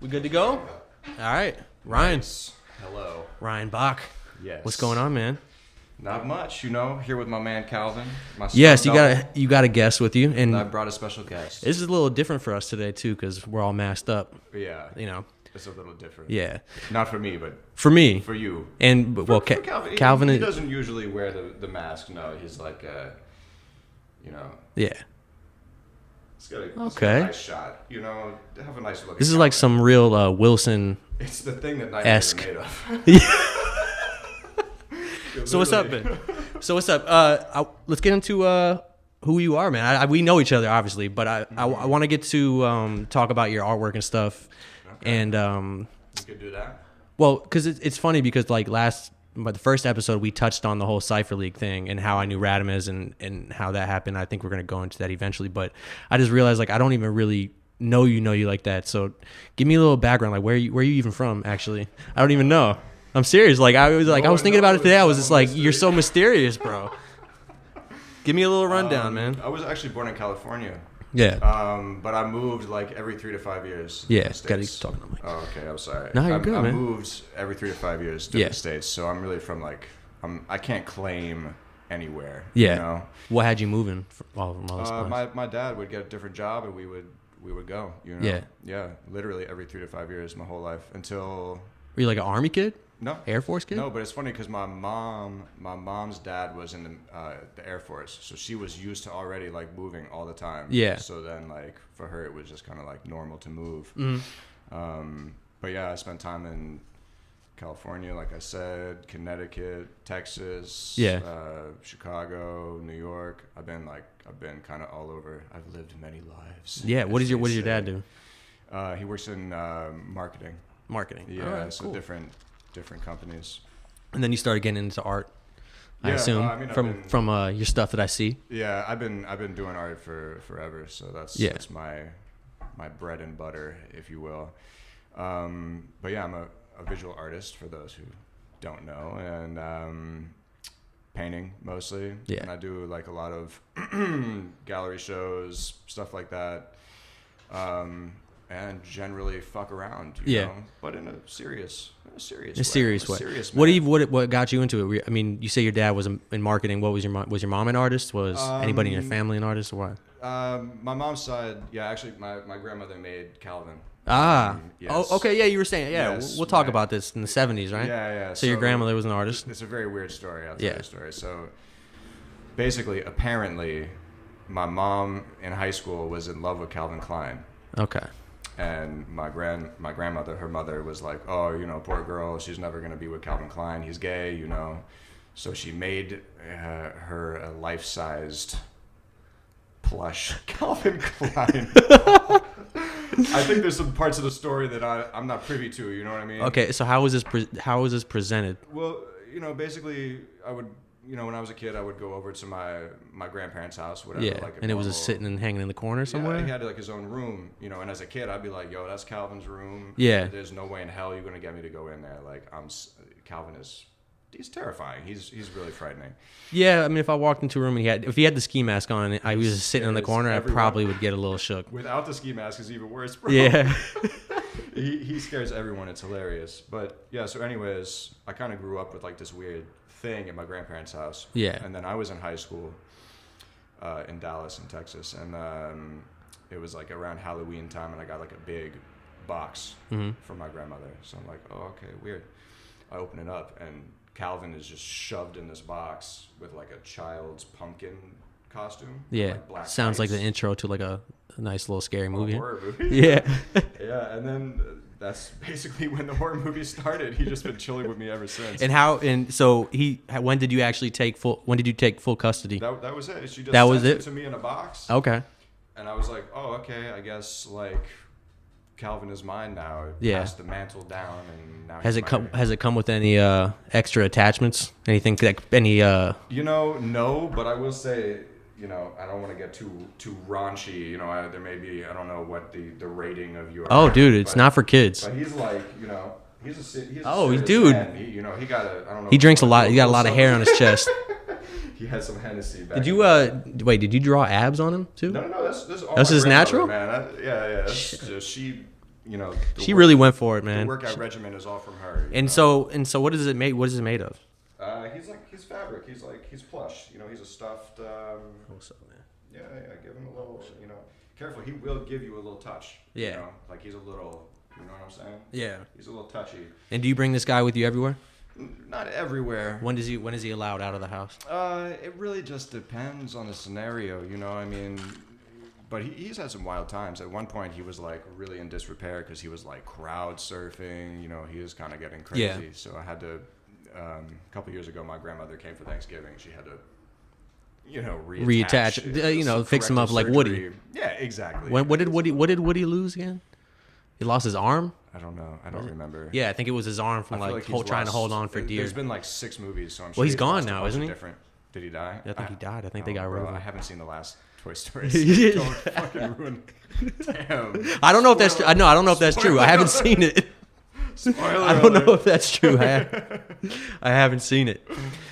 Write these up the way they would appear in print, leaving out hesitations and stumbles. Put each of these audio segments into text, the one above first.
We good to go? All right. Ryan. Nice. Hello. Ryan Bock. Yes. What's going on, man? Not much, here with my man Calvin. Yes, you got a guest with you, And I and brought a special guest. this is a little different for us today too, because we're all masked up. Yeah. You know. It's a little different. Yeah. Not for me, but For me, for you. and well, For Calvin. Calvin He is doesn't usually wear the mask. No, he's like, yeah. it's got a Okay. nice shot. Have a nice look. This at is like Calvin. some real Wilson. It's the thing that knives esque. are made of. So what's up, man? So what's up? Let's get into who you are, man. We know each other, obviously, but I want to get to talk about your artwork and stuff. Okay. And We could do that. well, because it's funny because like the first episode we touched on the whole Cypher League thing and how I knew RIDIN and how that happened. I think we're gonna go into that eventually, but I just realized like I don't even really know you like that. So give me a little background, like where you even from? Actually, I don't even know. I'm serious. Like I was thinking about it today. I was just like, you're so mysterious, bro. Give me a little rundown, man. I was actually born in California. Yeah. But I moved like every 3 to 5 years. Yeah, to the gotta States. keep talking to me. Oh, okay. I'm sorry. No, you're good, I man. moved every 3 to 5 years to Yeah. the States, so I'm really from like I can't claim anywhere. Yeah. What had you moving from all this place? My dad would get a different job, and we would go. Yeah. Yeah. Literally every 3 to 5 years, my whole life until. Were you like an Army kid? No. Air Force kid? No, but it's funny because my mom's dad was in the Air Force, so she was used to already like moving all the time. Yeah. So then like for her it was just kind of like normal to move. Mm-hmm. But yeah, I spent time in California, like I said, Connecticut, Texas, Yeah. Chicago, New York. I've been kind of all over. I've lived many lives. Yeah. What as does they your dad say. do? He works in marketing. Marketing. Yeah, All right, so cool. different companies. And then you started getting into art. I Yeah, assume I mean, from your stuff that I see. Yeah, I've been doing art for forever, so that's my bread and butter, if you will. But yeah, I'm a visual artist for those who don't know, and painting mostly. Yeah. And I do like a lot of gallery shows, stuff like that. And generally fuck around, you know, but in a serious way. Serious way. What got you into it? I mean, you say your dad was in marketing. What was your mom an artist? Was anybody in your family an artist or what? My mom's side, yeah, actually, my grandmother made Calvin. Yes. Oh, okay, yeah, you were saying, yeah, Yes, we'll talk about this in the 70s, right? Yeah. So your grandmother was an artist? It's a very weird story. I'll tell you the story. So basically, apparently, my mom in high school was in love with Calvin Klein. Okay. And my grandmother, her mother, was like, oh, poor girl, she's never going to be with Calvin Klein. He's gay, So she made her a life-sized plush Calvin Klein. I think there's some parts of the story that I'm not privy to, you know what I mean? Okay, so how was this presented? Well, basically, I would, when I was a kid, I would go over to my grandparents' house, whatever. Yeah, and it was just sitting and hanging in the corner somewhere? Yeah, he had like his own room, and as a kid, I'd be like, yo, that's Calvin's room. Yeah. There's no way in hell you're going to get me to go in there. Like, Calvin he's terrifying. He's really frightening. Yeah, I mean, if I walked into a room and if he had the ski mask on and I was just sitting in the corner, everyone. I probably would get a little shook. Without the ski mask is even worse, bro. Yeah. He scares everyone. It's hilarious. But yeah, so anyways, I kind of grew up with like this weird thing at my grandparents' house. Yeah. And then I was in high school in Dallas, in Texas, and it was like around Halloween time, and I got like a big box from my grandmother. So I'm like, oh, okay, weird. I open it up, and Calvin is just shoved in this box with like a child's pumpkin costume. Yeah. Like black Sounds like tights. the intro to like a nice little scary movie. A horror movie. Yeah. Yeah, and then that's basically when the horror movie started. He's just been chilling with me ever since. When did you take full custody? That was it. She just That was sent it? to me in a box. Okay. And I was like, oh, okay, I guess like Calvin is mine now. Yeah. Passed the mantle down, and now Has he's it come with any extra attachments? Anything No, but I will say, I don't want to get too raunchy. There may be, I don't know what the rating of your. Oh, dude, it's not for kids. But he's like, he's a serious dude. man. He got a, I don't know. He drinks a lot. He got a lot of hair on his chest. He had some Hennessy back. Did you wait? Did you draw abs on him too? No. That's all That's my his grandmother, natural? man. Yeah. That's just, she you know, She really went for it, the man. workout regimen is all from her. you And know? so what is it made? What is it made of? He's fabric. He's plush. You know, he's a stuffed. What's up, man? Yeah. Give him a little. You know, careful. He will give you a little touch. Yeah. You know, like he's a little. You know what I'm saying? Yeah. He's a little touchy. And do you bring this guy with you everywhere? Not everywhere. When is he allowed out of the house? It really just depends on the scenario. You know, I mean. But he's had some wild times. At one point, he was like really in disrepair because he was like crowd surfing. You know, he was kind of getting crazy. Yeah. So I had to. A couple years ago, my grandmother came for Thanksgiving. She had to, you know, reattach. You know, fix him up like Woody. Yeah, exactly. What did Woody lose again? He lost his arm. I don't know. I don't remember. Yeah, I think it was his arm from trying to hold on for dear. There's been like 6 movies, so I'm sure. Well, he's gone now, isn't he? Different. Did he die? Yeah, I think he died. I think they got rid of him. I haven't seen the last Toy Story. Don't fucking ruin. Damn. I don't know if that's true. I don't know if that's true. I haven't seen it. Spoiler I don't know alert. if that's true. I haven't seen it.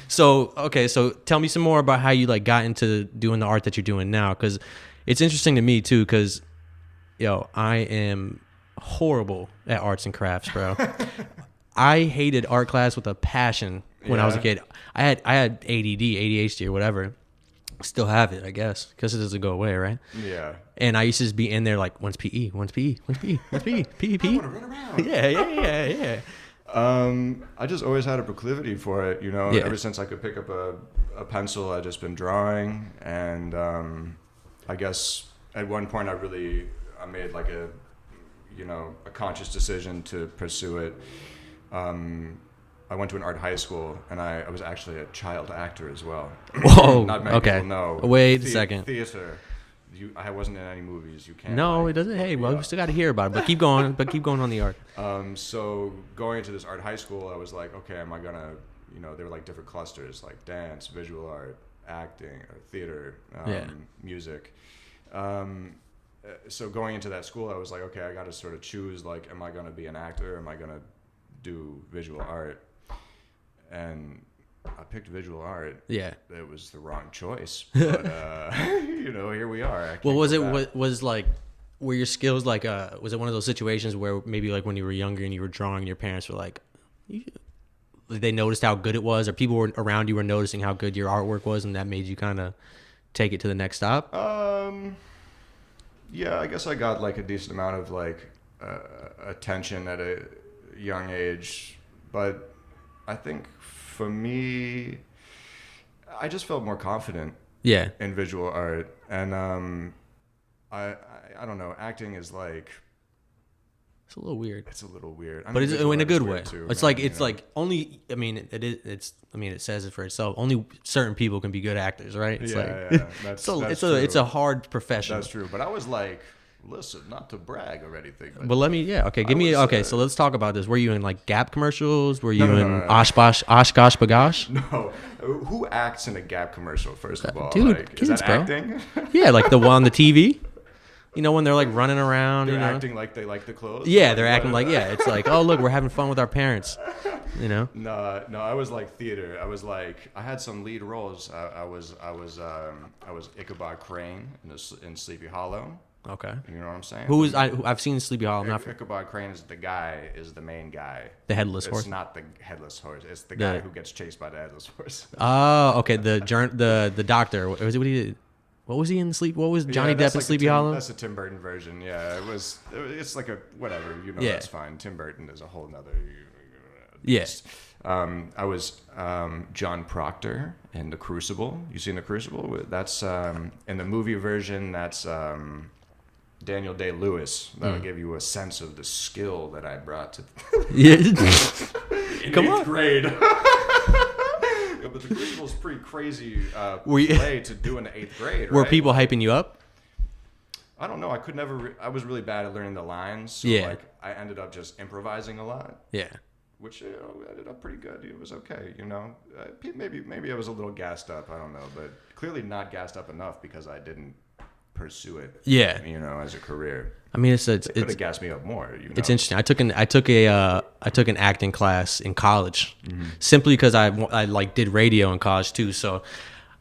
So okay, so tell me some more about how you like got into doing the art that you're doing now, because it's interesting to me too. Because I am horrible at arts and crafts, bro. I hated art class with a passion when I was a kid. I had ADD, ADHD, or whatever. Still have it, I guess, because it doesn't go away, right? Yeah. And I used to just be in there like, when's PE? When's PE? When's PE? When's PE? PE? I want to run around. Yeah. I just always had a proclivity for it, you know. Yeah. Ever since I could pick up a pencil, I've just been drawing, and I guess at one point I made like a conscious decision to pursue it. I went to an art high school, and I was actually a child actor as well. Whoa. Not many people know. Wait a second. Theater. I wasn't in any movies. You can't. No, it doesn't. Hey, well, we still got to hear about it. But keep going. On the art. So going into this art high school, I was like, okay, am I gonna, there were like different clusters, like dance, visual art, acting, or theater, music. So going into that school, I was like, okay, I got to sort of choose, like, am I gonna be an actor? Or am I gonna do visual art? And I picked visual art. Yeah. It was the wrong choice, but here we are. Well, was like, were your skills like, was it one of those situations where maybe like when you were younger and you were drawing, and your parents were like, they noticed how good it was, or people were around you were noticing how good your artwork was, and that made you kind of take it to the next stop? Yeah, I guess I got like a decent amount of like attention at a young age, but I think for me, I just felt more confident. Yeah. In visual art, and I don't know. Acting is like, it's a little weird. It's a little weird, but it's in a good way. Too, it's man, like only. I mean, it is. It's. I mean, it says it for itself. Only certain people can be good actors, right? It's it's a hard profession. That's true. But I was like, listen, not to brag or anything. But let me, so let's talk about this. Were you in like Gap commercials? Were you in Oshkosh Bagosh? No. Who acts in a Gap commercial, first of all? Dude, like, kids, is that bro. acting? Yeah, like the one on the TV. When they're like running around. They're acting like they like the clothes? Yeah, they're acting like, it's like, oh, look, we're having fun with our parents. No, I was like theater. I was like, I had some lead roles. I was Ichabod Crane in Sleepy Hollow. Okay. You know what I'm saying? I've seen Sleepy Hollow. Ichabod Crane is the main guy. The headless horse? It's not the headless horse. It's the guy who gets chased by the headless horse. Oh, okay. The doctor. What was he? What was he in Sleep? What was Johnny Depp in Sleepy Hollow? That's a Tim Burton version. Yeah, it's like a whatever. That's fine. Tim Burton is a whole nother. Yes. I was John Proctor in The Crucible. You seen The Crucible? That's in the movie version. That's Daniel Day-Lewis. That'll give you a sense of the skill that I brought to in eighth grade. Yeah, but The Crucible is pretty crazy play to do in the 8th grade. Were people hyping you up? I don't know. I could never. I was really bad at learning the lines. So like I ended up just improvising a lot. Yeah. Which ended up pretty good. It was okay. Maybe I was a little gassed up. I don't know, but clearly not gassed up enough because I didn't pursue it. Yeah. As a career. I mean, it could have gassed me up more. It's interesting. I took an acting class in college, simply because I like did radio in college too. So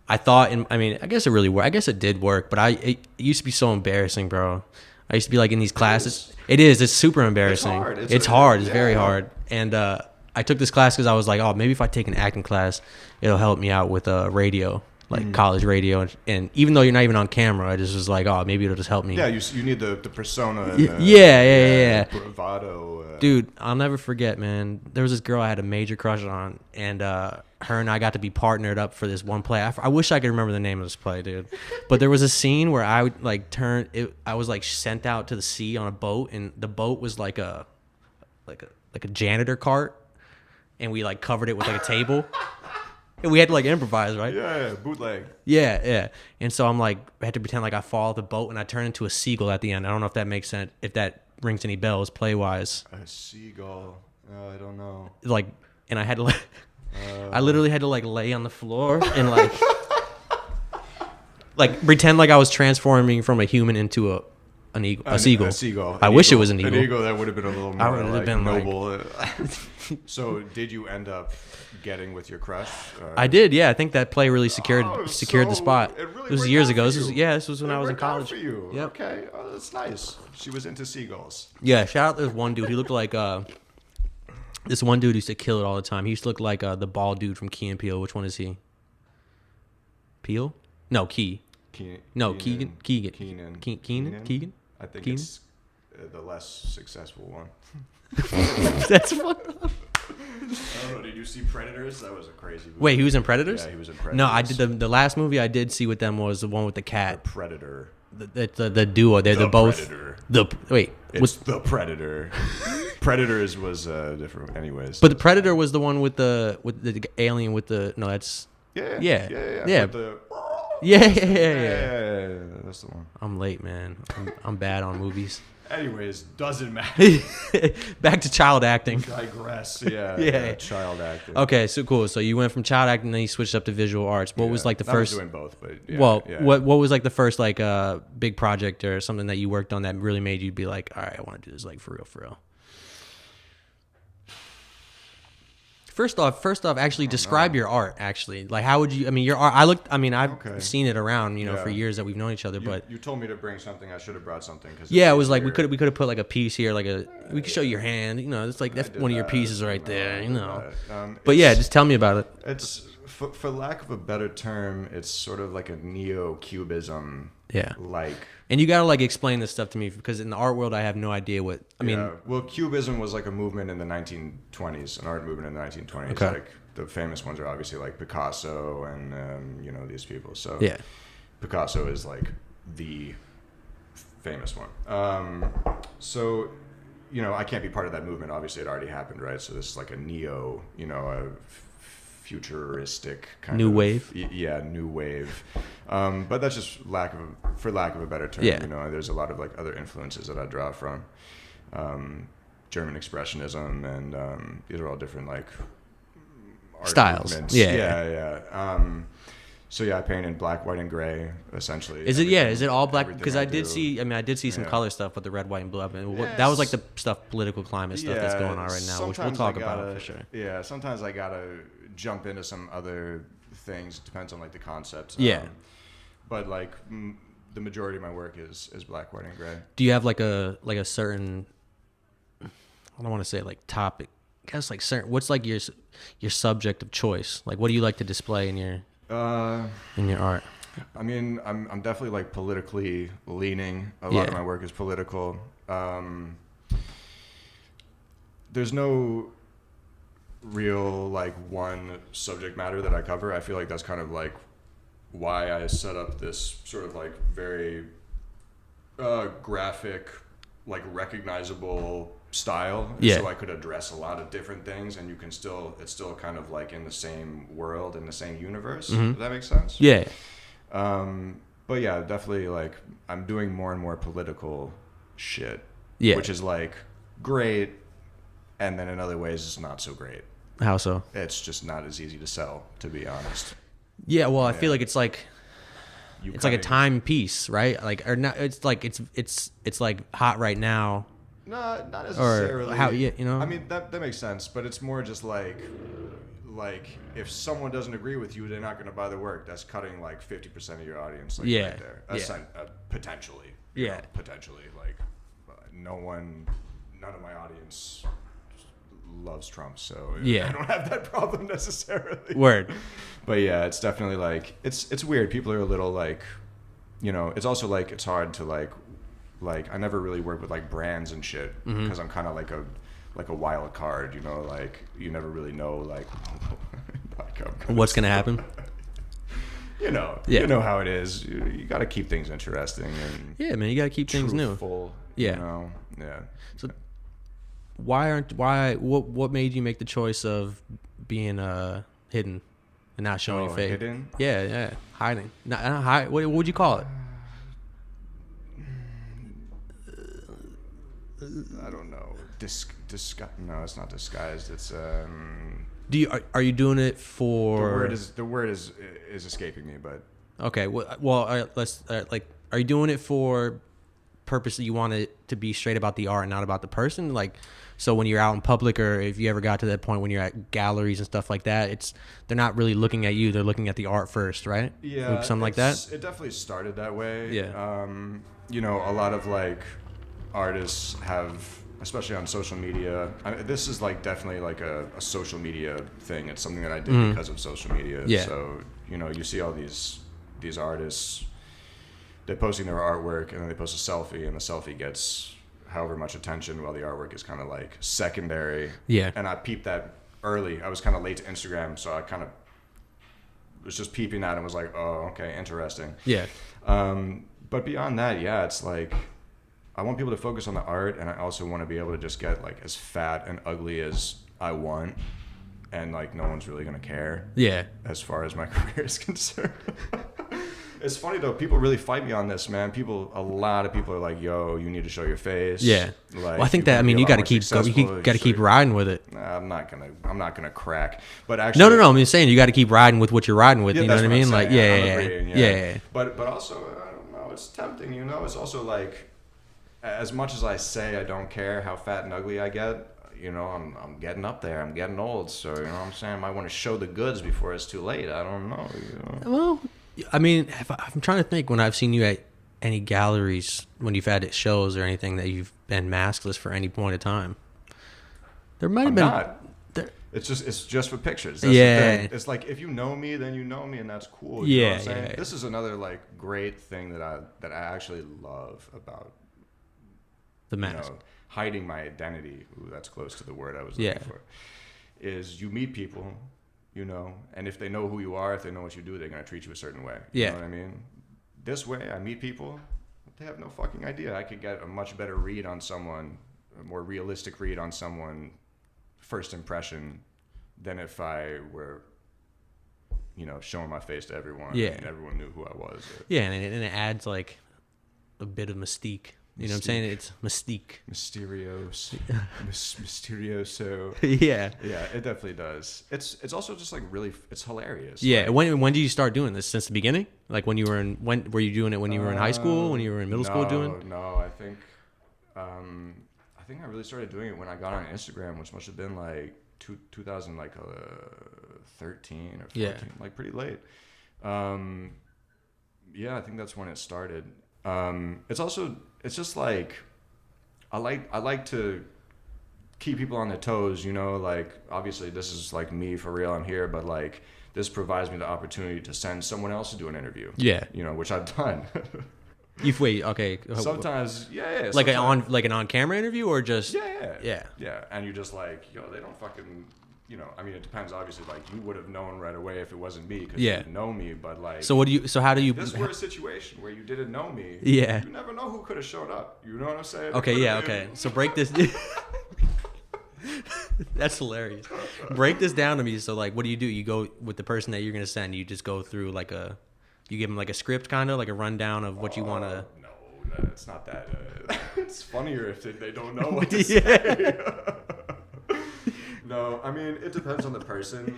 I thought, I guess it really worked. I guess it did work, but it used to be so embarrassing, bro. I used to be like in these classes. It is. It's super embarrassing. It's hard. It's hard. It's very hard. And I took this class because I was like, oh, maybe if I take an acting class, it'll help me out with radio, like college radio. And even though you're not even on camera, I just was like, oh, maybe it'll just help me. Yeah, you need the persona. And yeah. Bravado. Dude, I'll never forget, man. There was this girl I had a major crush on, and her and I got to be partnered up for this one play. I wish I could remember the name of this play, dude. But there was a scene where I would like I was like sent out to the sea on a boat, and the boat was like a janitor cart, and we like covered it with like a table. And we had to like improvise, right? Yeah, bootleg. Yeah. And so I'm like, I had to pretend like I fall off the boat, and I turn into a seagull at the end. I don't know if that makes sense, if that rings any bells play wise. A seagull. I don't know. Like, and I had to like, I literally had to like lay on the floor and like pretend like I was transforming from a human into a seagull. A seagull. I wish it was an eagle. An eagle, that would have been a little more like noble. So did you end up getting with your crush? I did, yeah. I think that play really secured the spot. It was years ago. This was when I was in college. For you. Yep. Okay, that's nice. She was into seagulls. Yeah, shout out to this one dude. He looked like this one dude used to kill it all the time. He used to look like the bald dude from Key and Peele. Which one is he? Peele? No, Key. Keegan. Keegan? I think it's the less successful one. That's fucked up. I don't know. Did you see Predators? That was a crazy movie. Wait, he was in Predators? Yeah, he was in Predators. No, I did the last movie I did see with them was the one with the cat. The Predator. The duo. They're both. Predator. It's the Predator. Predators was different, anyways. But the Predator was the one with the alien with the that's. Yeah. Yeah. That's the one. I'm late, man. I'm bad on movies. Anyways, doesn't matter. Back to child acting. Digress. Yeah. Child acting. Okay, so cool. So you went from child acting, then you switched up to visual arts. What was like the first? I was doing both, but what was like the first like big project or something that you worked on that really made you be like, all right, I want to do this like for real. First off, actually describe your art. Actually, like how would you? I mean, your art. I've seen it around, for years that we've known each other. But you told me to bring something. I should have brought something. It was like we could have put like a piece here, we could show your hand. It's like that's one of your pieces right there. But yeah, just tell me about it. It's for lack of a better term, it's sort of like a neo-cubism. Yeah. Like. And you gotta like explain this stuff to me because in the art world I have no idea what I mean. Well, Cubism was like a movement in the 1920s, an art movement in the 1920s. Okay. Like the famous ones are obviously like Picasso and these people. So yeah, Picasso is like the famous one. So I can't be part of that movement. Obviously, it already happened, right? So this is like a neo, a futuristic kind new of wave. Yeah, new wave. But that's just for lack of a better term. Yeah. There's a lot of like other influences that I draw from. German expressionism, and these are all different like art styles. Movements. Yeah. So I paint in black, white, and gray. Essentially. Is it all black? Because I did see some color stuff with the red, white, and blue. That was like the political climate stuff that's going on right now, which we'll talk about for sure. Yeah. Sometimes I gotta jump into some other things. It depends on like the concept. Yeah. But like the majority of my work is black, white, and gray. Do you have like a certain? I don't want to say like topic. I guess like certain. What's like your subject of choice? Like, what do you like to display in your art? I mean, I'm definitely like politically leaning. A lot of my work is political. There's no real like one subject matter that I cover. I feel like that's kind of like why I set up this sort of like very graphic, like recognizable style, so I could address a lot of different things, and it's still kind of like in the same world, in the same universe. Mm-hmm. Does that make sense? Yeah. But yeah, definitely like I'm doing more and more political shit, which is like great, and then in other ways it's not so great. How so? It's just not as easy to sell, to be honest. Yeah, well, I feel like it's like like a timepiece, right? Like, or not? It's like it's like hot right now. No, not necessarily. Or how? I mean, that makes sense, but it's more just like if someone doesn't agree with you, they're not going to buy the work. That's cutting like 50% of your audience. Like, right there. Potentially. Yeah. Potentially, like, none of my audience loves Trump, so Yeah. I don't have that problem necessarily. Word. But yeah, it's definitely like it's weird. People are a little like, it's also like it's hard to like I never really work with like brands and shit because I'm kind of like a wild card, like you never really know like What's gonna happen. You know how it is. You got to keep things interesting and yeah, man, you gotta keep things new. Yeah. Yeah. So what made you make the choice of being hidden and not showing your face? Hidden? Yeah, hiding. Not hide. What would you call it? I don't know. No, it's not disguised. It's Are you doing it for the word is escaping me, but okay. Well, are you doing it for purpose that you want it to be straight about the art and not about the person? Like, so when you're out in public, or if you ever got to that point when you're at galleries and stuff like that, they're not really looking at you; they're looking at the art first, right? Yeah, something like that. It definitely started that way. Yeah. A lot of like artists have, especially on social media. This is like definitely like a social media thing. It's something that I did because of social media. Yeah. So you see all these artists, they're posting their artwork and then they post a selfie, and the selfie gets however much attention while the artwork is kind of like secondary. Yeah. And I peeped that early. I was kind of late to Instagram, so I kind of was just peeping that and was like, oh, okay, interesting. Yeah. But beyond that, yeah, it's like I want people to focus on the art, and I also want to be able to just get like as fat and ugly as I want, and like no one's really gonna care. Yeah. As far as my career is concerned. It's funny though, people really fight me on this, man. A lot of people are like, "Yo, you need to show your face." Yeah. Like, well, I think that you got to keep riding with it. Nah, I'm not gonna crack. But actually, no. I'm just saying you got to keep riding with what you're riding with. Yeah, You know what I mean? Like, yeah. But also, I don't know. It's tempting, It's also like, as much as I say I don't care how fat and ugly I get, I'm getting up there. I'm getting old, so what I'm saying, I might want to show the goods before it's too late. I don't know. Well, I mean, I'm trying to think when I've seen you at any galleries, when you've had shows or anything, that you've been maskless for any point of time. There might have been. Not. It's just for pictures. That's the thing. It's like, if you know me, then you know me, and that's cool. You know what I'm saying? Yeah. This is another like great thing that I actually love about The mask. Hiding my identity. Ooh, that's close to the word I was looking for. Is you meet people, and if they know who you are, if they know what you do, they're going to treat you a certain way. You know what I mean? This way, I meet people, they have no fucking idea. I could get a much better read on someone, a more realistic read on someone, first impression, than if I were, showing my face to everyone. Yeah. And everyone knew who I was. Yeah, and it adds like a bit of mystique. You know what I'm saying? It's mystique. Mysterioso. Yeah, it definitely does. It's also just like really, it's hilarious. Yeah. Like, when did you start doing this? Since the beginning? Like when were you doing it when you were in high school? When you were in middle school doing? No, I think I really started doing it when I got on Instagram, which must have been like 2013 or 14, like pretty late. Yeah, I think that's when it started. It's just like I like to keep people on their toes, like obviously this is like me for real, I'm here, but like this provides me the opportunity to send someone else to do an interview. Yeah. Which I've done. Okay. Sometimes, yeah. Like an on-camera interview, or just yeah. And you're just like, they don't fucking, I mean, it depends. Obviously, like you would have known right away if it wasn't me because you didn't know me. But like, so how do you? This were a situation where you didn't know me. Yeah. You never know who could have showed up. You know what I'm saying? Okay. Okay. So break this. That's hilarious. Break this down to me. So like, what do? You go with the person that you're gonna send. You just go through like you give them like a script, kind of like a rundown of what you want to. No, it's not that. It's funnier if they don't know what to say. No, I mean, it depends on the person.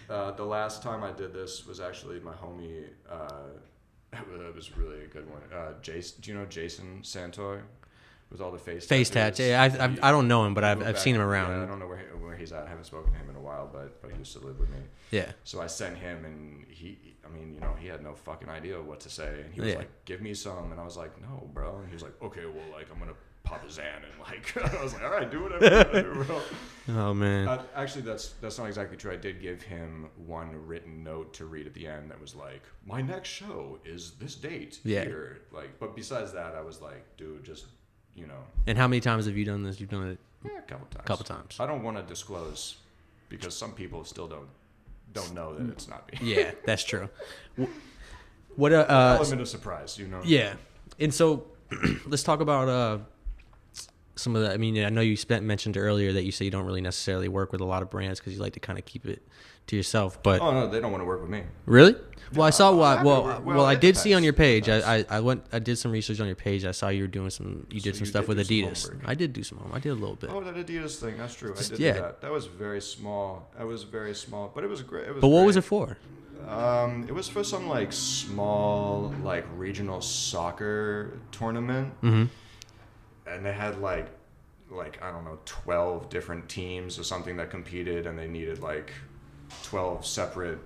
The last time I did this was actually my homie. It was really a good one. Jason, do you know Jason Santoy? With all the face tats. Yeah, I don't know him, but I've seen him around. Yeah, I don't know where he he's at. I haven't spoken to him in a while, but he used to live with me. Yeah. So I sent him, and he had no fucking idea what to say, and he was like, "Give me some," and I was like, "No, bro," and he was like, "Okay, well, like I'm gonna pop a Xan," and like I was like, "All right, do whatever you gotta do, bro." Oh man. Actually, that's not exactly true. I did give him one written note to read at the end that was like, "My next show is this date here." Like, but besides that, I was like, "Dude, just And how many times have you done this? You've done it a couple times. Couple times. I don't want to disclose because some people still don't know that it's not me. Yeah, that's true. What element of surprise, Yeah, and so let's talk about some of the. I mean, I know you mentioned earlier that you say you don't really necessarily work with a lot of brands because you like to kind of keep it to yourself. But oh no, they don't want to work with me. Really? Well, I saw. I did depends. see on your page. I did some research on your page. I saw you were doing some. You did some stuff with Adidas. I did do some. I did a little bit. Oh, that Adidas thing. That's true. I did do that. That was very small. But it was great. But what was it for? It was for some like small like regional soccer tournament, and they had like I don't know 12 different teams or something that competed, and they needed like 12 separate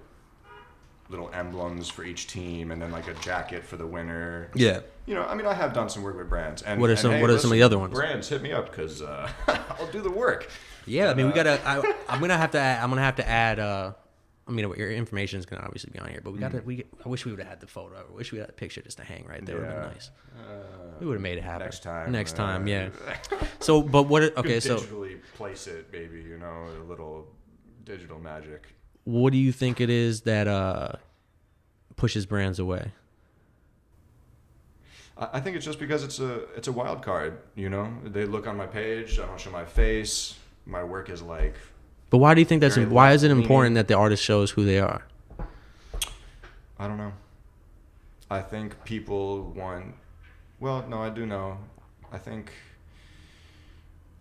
little emblems for each team, and then like a jacket for the winner. Yeah. I have done some work with brands. And what are some of the other ones? Brands, hit me up because I'll do the work. Yeah, I mean we gotta. I'm gonna have to add. Your information is gonna obviously be on here, but we gotta. I wish we would have had the photo. I wish we had a picture just to hang right there. Would have been nice. We would have made it happen next time. Yeah. So, but what? Okay, so digitally place it, maybe. A little digital magic. What do you think it is that pushes brands away? I think it's just because it's a wild card. They look on my page. I don't show my face. My work is like. But why do you think why is it important that the artist shows who they are? I don't know. I think people want. Well, no, I do know. I think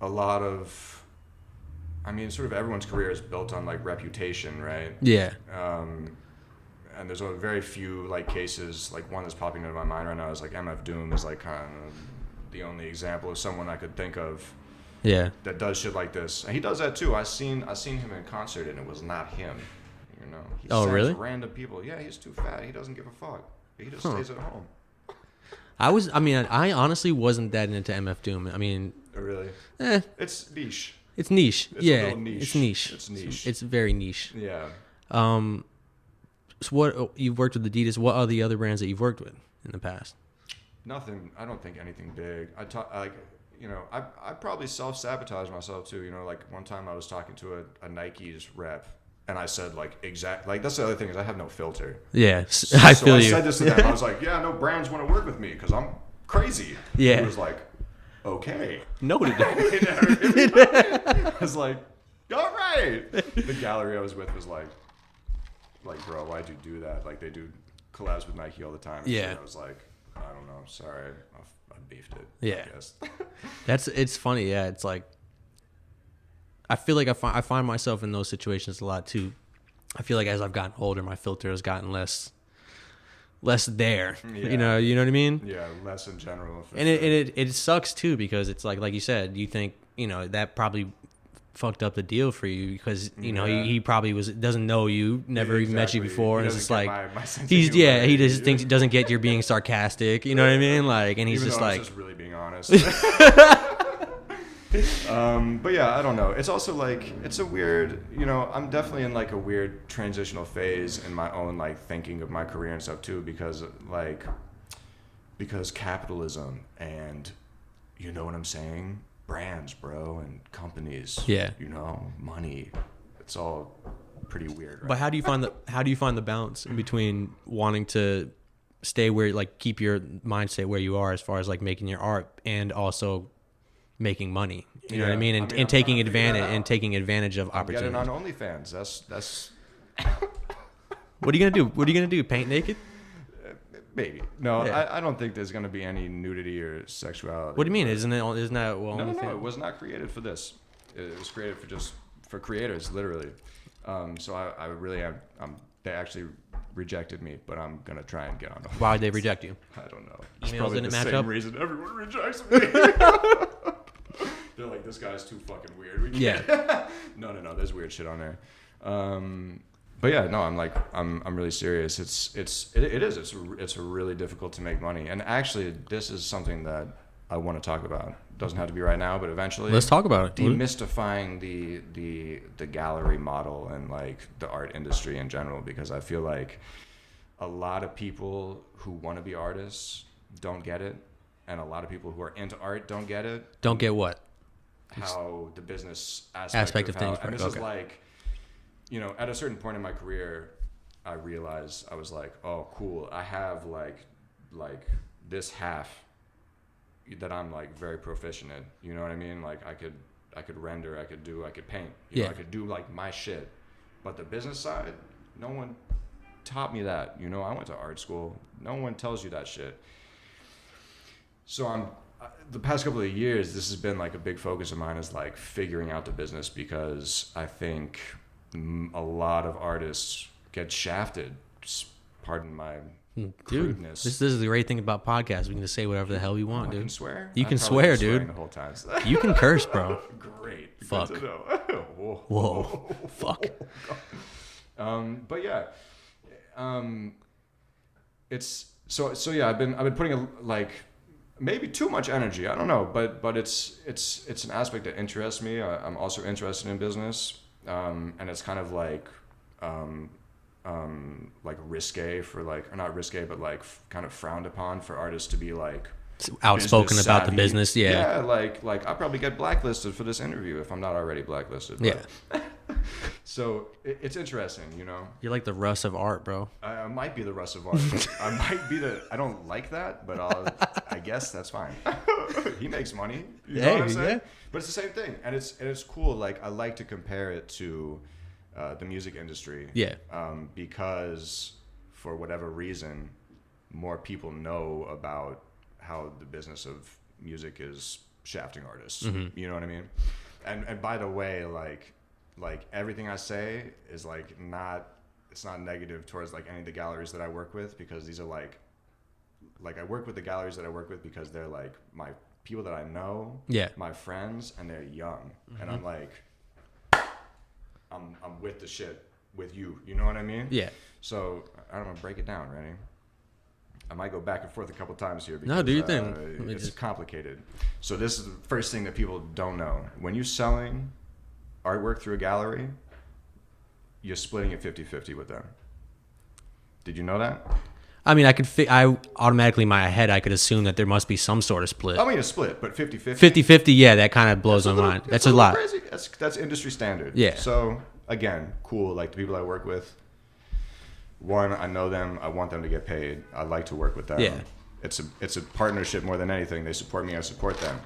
a lot of. Sort of everyone's career is built on like reputation, right? Yeah. And there's a very few like cases. Like one that's popping into my mind right now is like MF Doom is like kind of the only example of someone I could think of. Yeah. That does shit like this, and he does that too. I seen him in concert, and it was not him. He really? Random people. Yeah, he's too fat. He doesn't give a fuck. He just stays at home. I honestly wasn't that into MF Doom. Really? It's niche. It's niche. It's a little niche. It's niche. It's niche. It's very niche. Yeah. So what you've worked with Adidas? What are the other brands that you've worked with in the past? Nothing. I don't think anything big. I probably self-sabotage myself too. Like one time I was talking to a Nike's rep, and I said that's the other thing is I have no filter. Yeah, I feel you. So I said this to them. I was like, yeah, no brands want to work with me because I'm crazy. Yeah. He was like, okay. Noted. I was like, all right. The gallery I was with was like, bro, why'd you do that? Like they do collabs with Nike all the time. Yeah. So I was like, I don't know. Sorry. I beefed it. Yeah. I guess. It's funny. Yeah. It's like, I feel like I find myself in those situations a lot too. I feel like as I've gotten older, my filter has gotten less there. Yeah. You know what I mean? Yeah. Less in general. And it sucks too, because it's like you said, you think, that probably fucked up the deal for you because he probably doesn't know you, never even met you before, and it's just like he just thinks he doesn't get you're being sarcastic, you know what I mean? Like, and he's even just though like, I'm just really being honest. But yeah, I don't know. It's also like it's a weird, I'm definitely in like a weird transitional phase in my own like thinking of my career and stuff too, because capitalism and you know what I'm saying. Brands, bro, and companies. Yeah. Money. It's all pretty weird. Right? But how do you find the balance in between wanting to stay where, like, keep your mindset where you are as far as like making your art and also making money? You know what I mean? And taking advantage of opportunities. Get it on OnlyFans. That's. What are you gonna do? Paint naked? Maybe. No, Yeah. I don't think there's going to be any nudity or sexuality. What do you mean? Isn't that No, it was not created for this. It was created for creators, literally. So I really am. They actually rejected me, but I'm going to try and get on them. Why did they reject you? I don't know. Emails didn't match up? Reason everyone rejects me. They're like, this guy's too fucking weird. We Yeah. can't. No. There's weird shit on there. But yeah, no, I'm really serious. It's really difficult to make money. And actually, this is something that I want to talk about. Doesn't have to be right now, but eventually. Let's talk about it. Demystifying the gallery model and like the art industry in general, because I feel like a lot of people who want to be artists don't get it, and a lot of people who are into art don't get it. Don't get what? How the business aspect of things. And this is like, you know, at a certain point in my career, I realized I was like, oh, cool. I have like this half that I'm like very proficient in. You know what I mean? Like I could render, I could paint. You know, I could do like my shit. But the business side, no one taught me that. You know, I went to art school. No one tells you that shit. So the past couple of years, this has been like a big focus of mine, is like figuring out the business, because I think a lot of artists get shafted. Pardon my crudeness. This is the great thing about podcasts. We can just say whatever the hell we want, dude. I can swear? You can swear, dude. The whole time. You can curse, bro. Great. Fuck. Good to know. Whoa. Fuck. But yeah. It's so yeah, I've been putting like maybe too much energy. I don't know, but it's an aspect that interests me. I'm also interested in business, and it's kind of like risque for like, or not risque, but like kind of frowned upon for artists to be like outspoken about the business. Yeah, like I probably get blacklisted for this interview if I'm not already blacklisted. But. Yeah. So it's interesting, you know. You're like the Russ of art, bro. I might be the Russ of art. I might be I don't like that, but I guess that's fine. He makes money. You know what I'm saying? Yeah. But it's the same thing, and it's cool. Like I like to compare it to the music industry. Yeah. Because for whatever reason, more people know about how the business of music is shafting artists. Mm-hmm. You know what I mean? And by the way, like everything I say is like it's not negative towards like any of the galleries that I work with, because these are like I work with the galleries that I work with because they're like my people that I know, my friends, and they're young. Mm-hmm. And I'm like, I'm with the shit with you. You know what I mean? Yeah. So I don't know, break it down, ready? I might go back and forth a couple times here because do your thing. It's complicated. So this is the first thing that people don't know. When you're selling artwork through a gallery, you're splitting it 50-50 with them. Did you know that? I mean, I automatically in my head, I could assume that there must be some sort of split. I mean, a split, but 50-50. 50-50, yeah, that kind of blows my mind. That's a lot. Crazy. That's industry standard. Yeah. So, again, cool. Like, the people I work with, one, I know them. I want them to get paid. I like to work with them. Yeah. It's a partnership more than anything. They support me. I support them.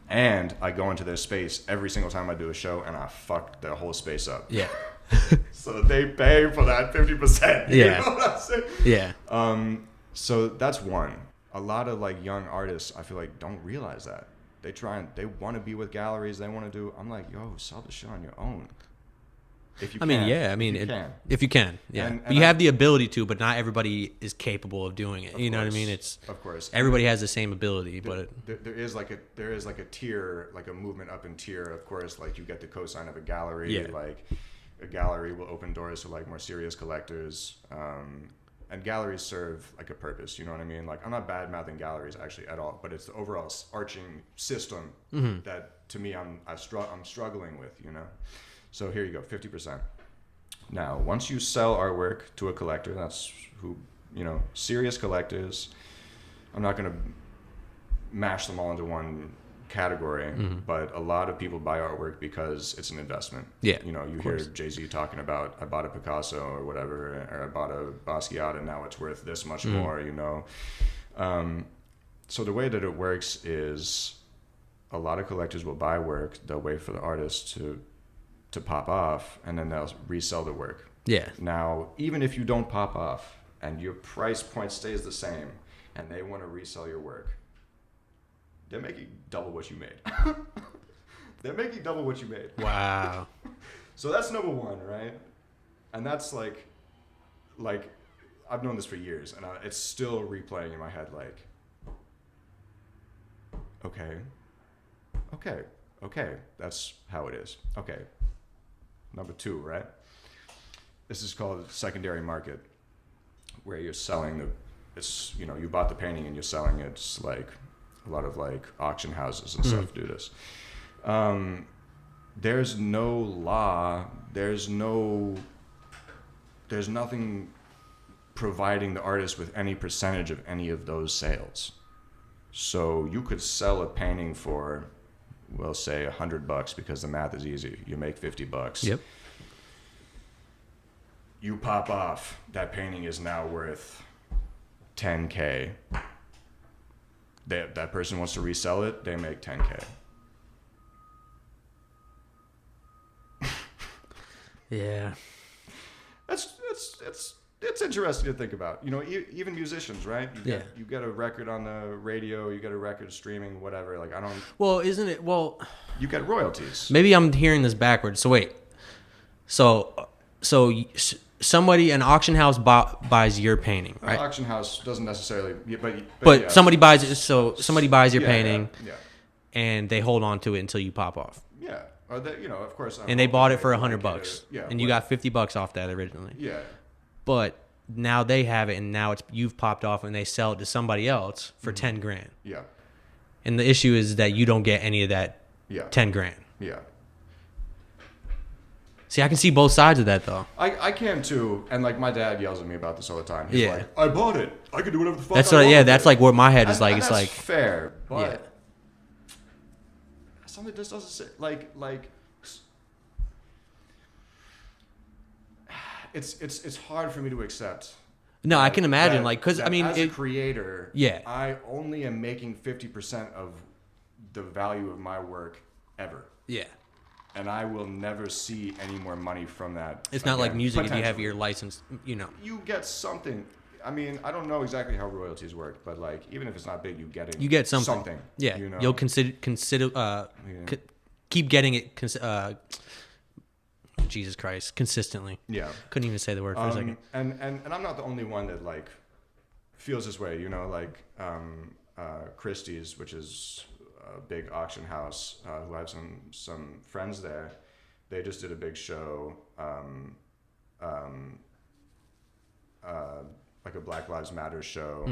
And I go into their space every single time I do a show, and I fuck their whole space up. Yeah. So they pay for that 50%. Yeah. You know what I'm saying? Yeah. So that's one. A lot of like young artists, I feel like, don't realize that. They want to be with galleries. They want to do. I'm like, yo, sell the shit on your own. If you can. If you can. Yeah. And you have the ability to, but not everybody is capable of doing it. You know what I mean? It's of course everybody has the same ability, but there is like a tier, like a movement up in tier. Of course, like you get the cosign of a gallery. Yeah. Like a gallery will open doors to like more serious collectors. And galleries serve like a purpose. You know what I mean? Like I'm not bad mouthing galleries actually at all, but it's the overall arching system that to me I'm struggling with. You know. So here you go, 50%. Now, once you sell artwork to a collector, that's who, you know, serious collectors. I'm not going to mash them all into one category, but a lot of people buy artwork because it's an investment. Yeah. You know, you hear Jay-Z talking about, I bought a Picasso or whatever, or I bought a Basquiat and now it's worth this much more, you know. So the way that it works is a lot of collectors will buy work, they'll wait for the artist to pop off, and then they'll resell the work. Yeah. Now, even if you don't pop off and your price point stays the same and they want to resell your work, they're making double what you made. They're making double what you made. Wow. So that's number one, right? And that's like I've known this for years, and it's still replaying in my head like, okay, okay, that's how it is. Okay. Number 2, right? This is called secondary market, where you're selling it's, you know, you bought the painting and you're selling it. It's like a lot of like auction houses and stuff do this. There's no law. There's nothing providing the artist with any percentage of any of those sales. So you could sell a painting for, we'll say $100 because the math is easy. You make $50. Yep. You pop off. That painting is now worth $10K. That person wants to resell it. They make $10K. Yeah. It's interesting to think about. You know, even musicians, right? You get a record on the radio, you get a record streaming, whatever. Like, I don't. Well, isn't it? Well, you get royalties. Maybe I'm hearing this backwards. So wait. So somebody, an auction house buys your painting, right? An auction house doesn't necessarily, but yeah. somebody buys it. So somebody buys your painting, yeah. and they hold on to it until you pop off. Yeah. Or they, you know, of course. And they bought it for $100. Yeah. And you got $50 off that originally. Yeah. But now they have it, and now you've popped off, and they sell it to somebody else for $10,000. Yeah. And the issue is that you don't get any of that. Yeah. $10,000. Yeah. See, I can see both sides of that though. I can too, and like my dad yells at me about this all the time. He's like, "I bought it. I can do whatever the fuck." That's I what. want Yeah, with that's it." like what my head is like. It's that's like fair, but yeah. something just doesn't say like. It's hard for me to accept. No, I can imagine, like, because I mean, as a creator, yeah, I only am making 50% of the value of my work ever. Yeah. And I will never see any more money from that. It's not like music if you have your license, you know. You get something. I mean, I don't know exactly how royalties work, but like, even if it's not big, you get something. Yeah, you know? You'll keep getting it. Jesus Christ, consistently. Yeah. Couldn't even say the word for a second. And I'm not the only one that like feels this way. You know, like Christie's, which is a big auction house, who have some friends there. They just did a big show, like a Black Lives Matter show,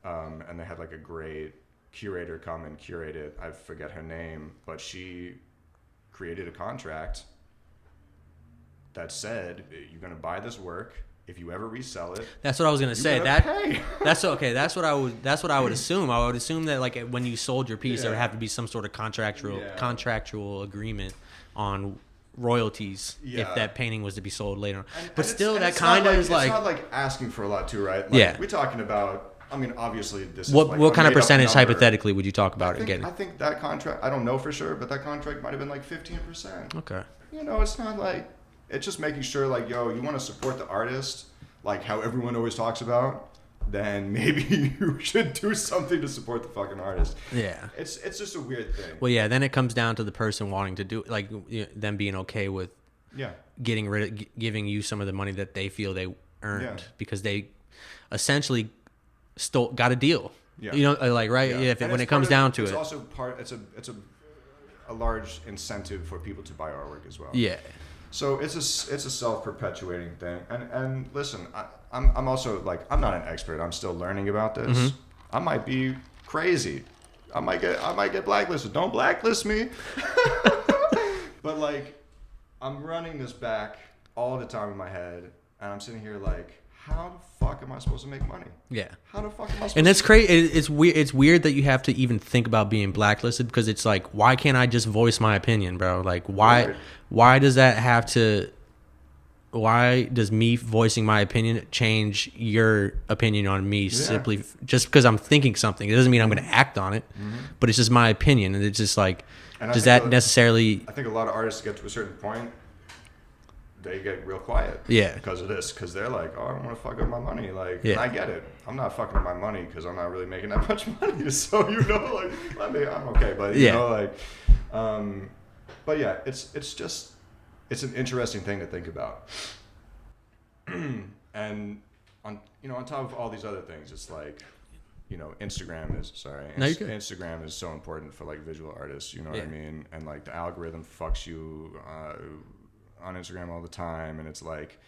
and they had like a great curator come and curate it. I forget her name, but she created a contract that said, you're going to buy this work. If you ever resell it, that's what I was going to say. Pay. That's okay. That's what I would assume. I would assume that like when you sold your piece, there would have to be some sort of contractual agreement on royalties if that painting was to be sold later. But still, that kind of is like, it's not like asking for a lot too, right? Like, we're talking about. I mean, obviously, this is what kind of percentage hypothetically would you talk about it getting? I think that contract. I don't know for sure, but that contract might have been like 15%. Okay. You know, it's not like. It's just making sure, like, yo, you want to support the artist, like how everyone always talks about, then maybe you should do something to support the fucking artist. Yeah. It's just a weird thing. Well, yeah, then it comes down to the person wanting to do, like, them being okay with giving you some of the money that they feel they earned because they essentially got a deal. Yeah. You know, like, right? Yeah. When it comes down to it. It's also it's a large incentive for people to buy artwork as well. Yeah. So it's a self-perpetuating thing, and listen, I'm also like, I'm not an expert. I'm still learning about this. Mm-hmm. I might be crazy. I might get blacklisted. Don't blacklist me. But like, I'm running this back all the time in my head, and I'm sitting here like, how the fuck am I supposed to make money? Yeah. How the fuck am I supposed to? And it's crazy. It's weird. It's weird that you have to even think about being blacklisted because it's like, why can't I just voice my opinion, bro? Like, why does that have to? Why does me voicing my opinion change your opinion on me simply just because I'm thinking something? It doesn't mean I'm going to act on it, but it's just my opinion, and it's just like, does that necessarily? I think a lot of artists get to a certain point. They get real quiet because of this, because they're like, oh, I don't want to fuck up my money. Like, and I get it. I'm not fucking up my money because I'm not really making that much money. So, you know, like, I'm okay. But, you know, like, but yeah, it's an interesting thing to think about. And on top of all these other things, it's like, you know, Instagram is Instagram is so important for like visual artists, you know what I mean? And like the algorithm fucks you on Instagram all the time, and it's like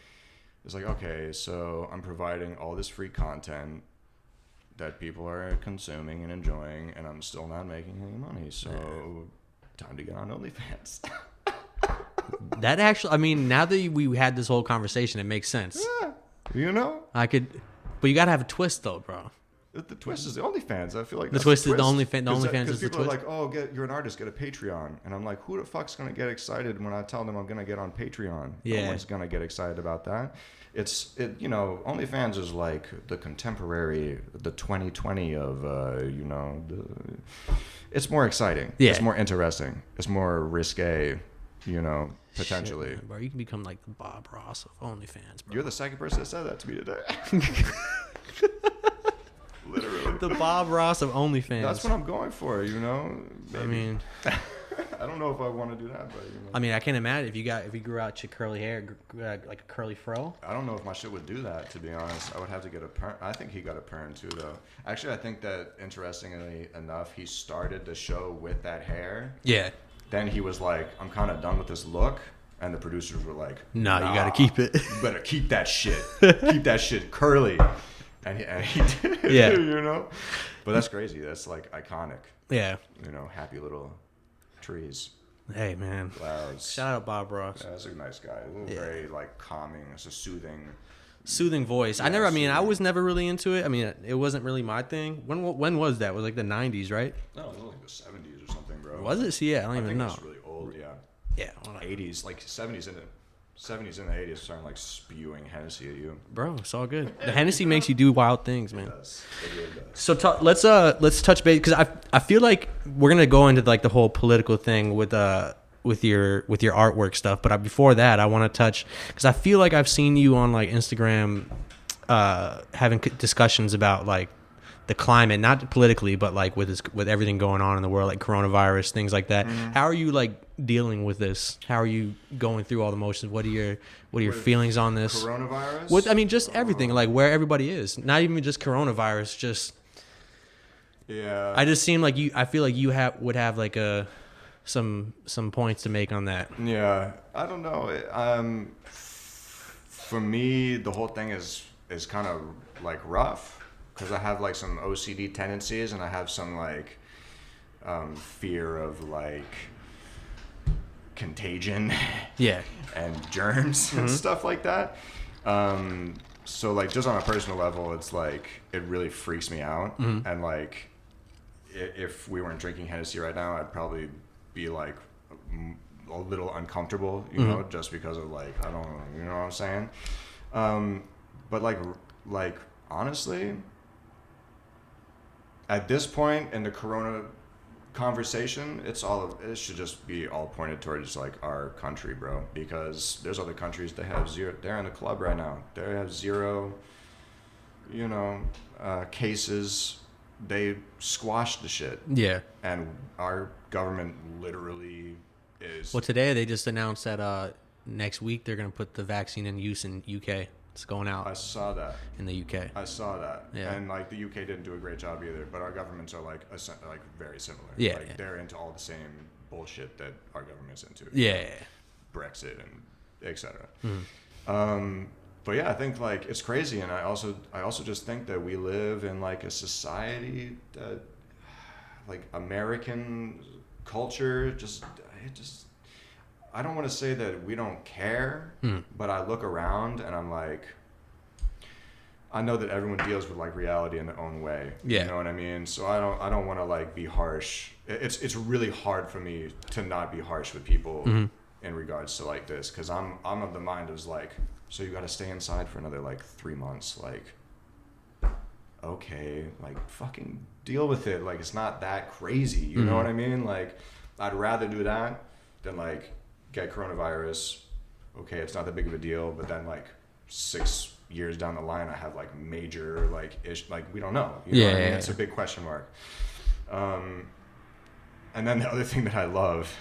okay, so I'm providing all this free content that people are consuming and enjoying, and I'm still not making any money, so time to get on OnlyFans. That actually, I mean, now that we had this whole conversation, it makes sense. Yeah, you know, but you gotta have a twist though, bro. The twist is the OnlyFans. I feel like the twist is the OnlyFans. The OnlyFans is the twist. Because people are like, "Oh, you're an artist, get a Patreon," and I'm like, "Who the fuck's gonna get excited when I tell them I'm gonna get on Patreon? Yeah, no one's gonna get excited about that." You know, OnlyFans is like the contemporary, the 2020 of, you know, it's more exciting. Yeah, it's more interesting. It's more risque. You know, potentially. Shit, man, bro, you can become like the Bob Ross of OnlyFans, bro. You're the second person that said that to me today. Literally. The Bob Ross of OnlyFans. That's what I'm going for, you know? Maybe. I mean, I don't know if I want to do that, but you know. I mean, I can't imagine if you grew out your curly hair, like a curly fro. I don't know if my shit would do that, to be honest. I would have to get a perm. I think he got a perm too, though. Actually, I think that, interestingly enough, he started the show with that hair. Yeah. Then he was like, I'm kind of done with this look. And the producers were like, nah, you got to keep it. You better keep that shit. Keep that shit curly. And he did it, you know? But that's crazy. That's like iconic. Yeah. You know, happy little trees. Hey, man. Clouds. Shout out Bob Ross. Yeah, that's a nice guy. Very like calming. It's a soothing voice. Yeah, I was never really into it. I mean, it wasn't really my thing. When was that? It was like the 90s, right? No, it was like the 70s or something, bro. Was it? See, yeah, I don't even know. It's really old, yeah. Yeah. 80s, like 70s and the 80s starting like spewing Hennessy at you. Bro, it's all good. The Hennessy makes you do wild things, man. It does. It really does. So let's touch base, because I feel like we're gonna go into like the whole political thing with your artwork stuff. But before that, I want to touch, because I feel like I've seen you on like Instagram having discussions about like the climate, not politically, but like with everything going on in the world, like coronavirus, things like that. Mm-hmm. How are you like dealing with this? How are you going through all the motions? What are your feelings on this? Coronavirus? Just everything, like where everybody is. Not even just coronavirus, just. Yeah. I just seem like I feel like you would have like some points to make on that. Yeah, I don't know. For me, the whole thing is kind of like rough. Because I have like some OCD tendencies, and I have some like fear of like contagion, and germs and stuff like that. So like just on a personal level, it's like it really freaks me out. Mm-hmm. And like if we weren't drinking Hennessy right now, I'd probably be like a little uncomfortable, you know, just because of like I don't know, you know what I'm saying? But like honestly. At this point in the corona conversation, it should just be all pointed towards like our country, bro. Because there's other countries that have zero. They're in the club right now. They have zero, you know, cases. They squashed the shit. Yeah. And our government literally is. Well, today they just announced that next week they're gonna put the vaccine in use in UK. It's going out. I saw that. In the UK. I saw that. Yeah. And like the UK didn't do a great job either, but our governments are like very similar. Yeah. Like they're into all the same bullshit that our government's into. Yeah. Brexit and etc. Mm-hmm. But yeah, I think like it's crazy, and I also just think that we live in like a society that like American culture I don't want to say that we don't care, but I look around and I'm like, I know that everyone deals with like reality in their own way. Yeah. You know what I mean? So I don't want to like be harsh. It's really hard for me to not be harsh with people in regards to like this, because I'm of the mind of like, so you got to stay inside for another like 3 months. Like, okay, like fucking deal with it. Like it's not that crazy. You know what I mean? Like I'd rather do that than like get coronavirus. Okay, it's not that big of a deal, but then like 6 years down the line, I have like major like we don't know. You know what I mean? It's a big question mark. And then the other thing that I love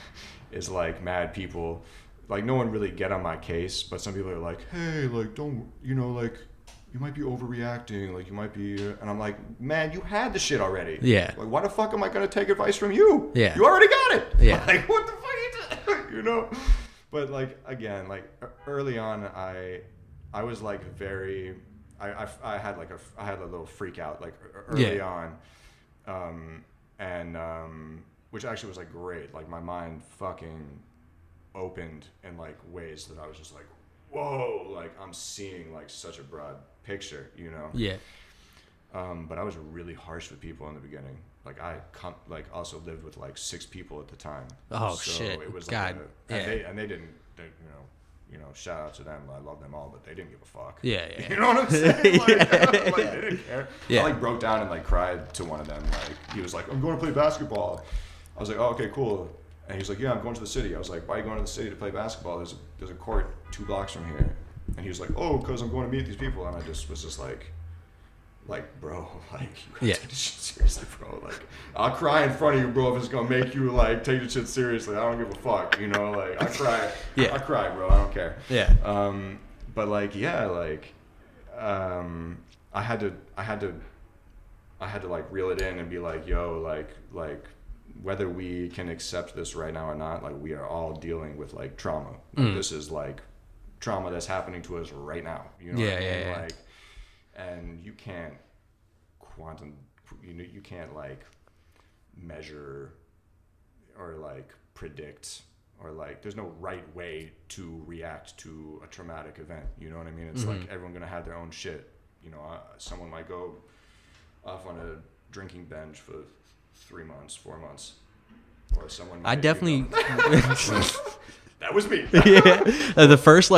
is like mad people. Like no one really get on my case, but some people are like, hey, like don't, you know, like you might be overreacting, like you might be, and I'm like, man, you had the shit already. Yeah. Like, why the fuck am I gonna take advice from you? Yeah. You already got it. Yeah. Like, what the fuck you doing? You know? But like, again, like early on, I was like very, I had a little freak out like early on, which actually was like great. Like my mind fucking opened in like ways that I was just like, whoa, like I'm seeing like such a broad picture, you know? Yeah. But I was really harsh with people in the beginning. Like I also lived with like 6 people at the time. Oh so shit! It was God. Like they didn't, shout out to them. I love them all, but they didn't give a fuck. Yeah. You know what I'm saying? Like, like they didn't care. Yeah. I like broke down and like cried to one of them. Like he was like, I'm going to play basketball. I was like, oh, okay, cool. And he's like, yeah, I'm going to the city. I was like, why are you going to the city to play basketball? There's a court 2 blocks from here. And he was like, oh, because I'm going to meet these people. And I just was just like, bro, like, you gotta take this shit seriously, bro. Like, I'll cry in front of you, bro, if it's gonna make you, like, take this shit seriously. I don't give a fuck, you know? Like, I cry. Yeah. I cry, bro. I don't care. Yeah. But, like, yeah, like, I had to, like, reel it in and be like, yo, like, whether we can accept this right now or not, like, we are all dealing with, like, trauma. Like, this is, like, trauma that's happening to us right now. You know what I mean? Yeah. Like, and you can't you can't like measure or like predict or like there's no right way to react to a traumatic event. You know what I mean? It's like everyone gonna have their own shit. You know, someone might go off on a drinking bench for 3 months, 4 months, or someone might, I definitely that was me. Yeah. The first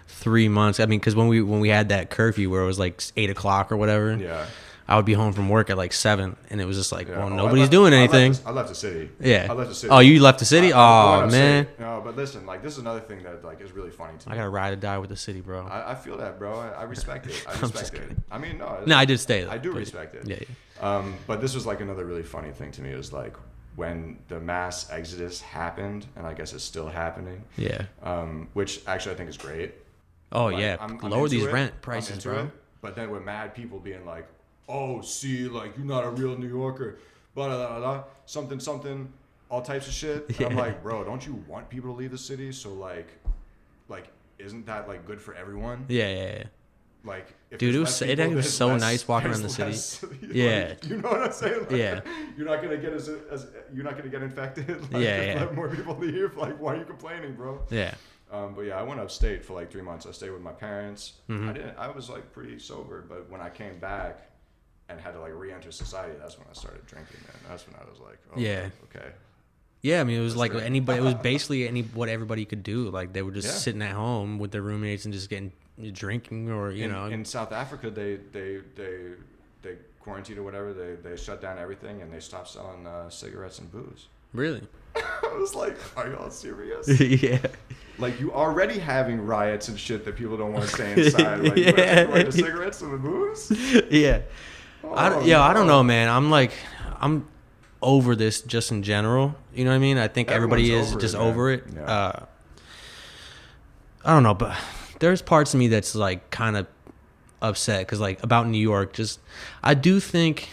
3 months. I mean, because when we had that curfew where it was like 8 o'clock or whatever, yeah, I would be home from work at like 7, and it was just like, well, nobody's doing anything. I left the city. Yeah. I left the city. Oh, you left the city? I Man. No, but listen, like this is another thing that like is really funny to me. I gotta ride or die with the city, bro. I feel that, bro. I respect it. I respect it. I mean, no. No, I did stay. I do respect it. Yeah. But this was like another really funny thing to me is like when the mass exodus happened, and I guess it's still happening. Yeah. Which actually I think is great. Oh like, yeah, I'm lower these it. rent prices, bro. But then with mad people being like, "Oh, see, like you're not a real New Yorker," blah blah blah, blah something, all types of shit. And I'm like, bro, don't you want people to leave the city? So like, isn't that like good for everyone? Yeah. Like, if dude, it was so less, nice walking around the city. Yeah, like, you know what I'm saying? Like, yeah, you're not gonna get you're not gonna get infected. Like, let more people leave. Like, why are you complaining, bro? Yeah. But yeah, I went upstate for like 3 months. I stayed with my parents. Mm-hmm. I was like pretty sober, but when I came back and had to like re-enter society, that's when I started drinking. Man, that's when I was like, oh, yeah, okay. Yeah, I mean, it was like anybody. It was basically what everybody could do. Like they were just sitting at home with their roommates and just drinking, or you know. In South Africa, they quarantined or whatever. They shut down everything and they stopped selling cigarettes and booze. Really? I was like, are y'all serious? Yeah. Like, you already having riots and shit that people don't want to stay inside. Like, you like the cigarettes and the booze? Yeah. Oh, I don't know, man. I'm over this just in general. You know what I mean? I think everybody is just over it. Yeah. I don't know, but there's parts of me that's like kind of upset because like about New York, I do think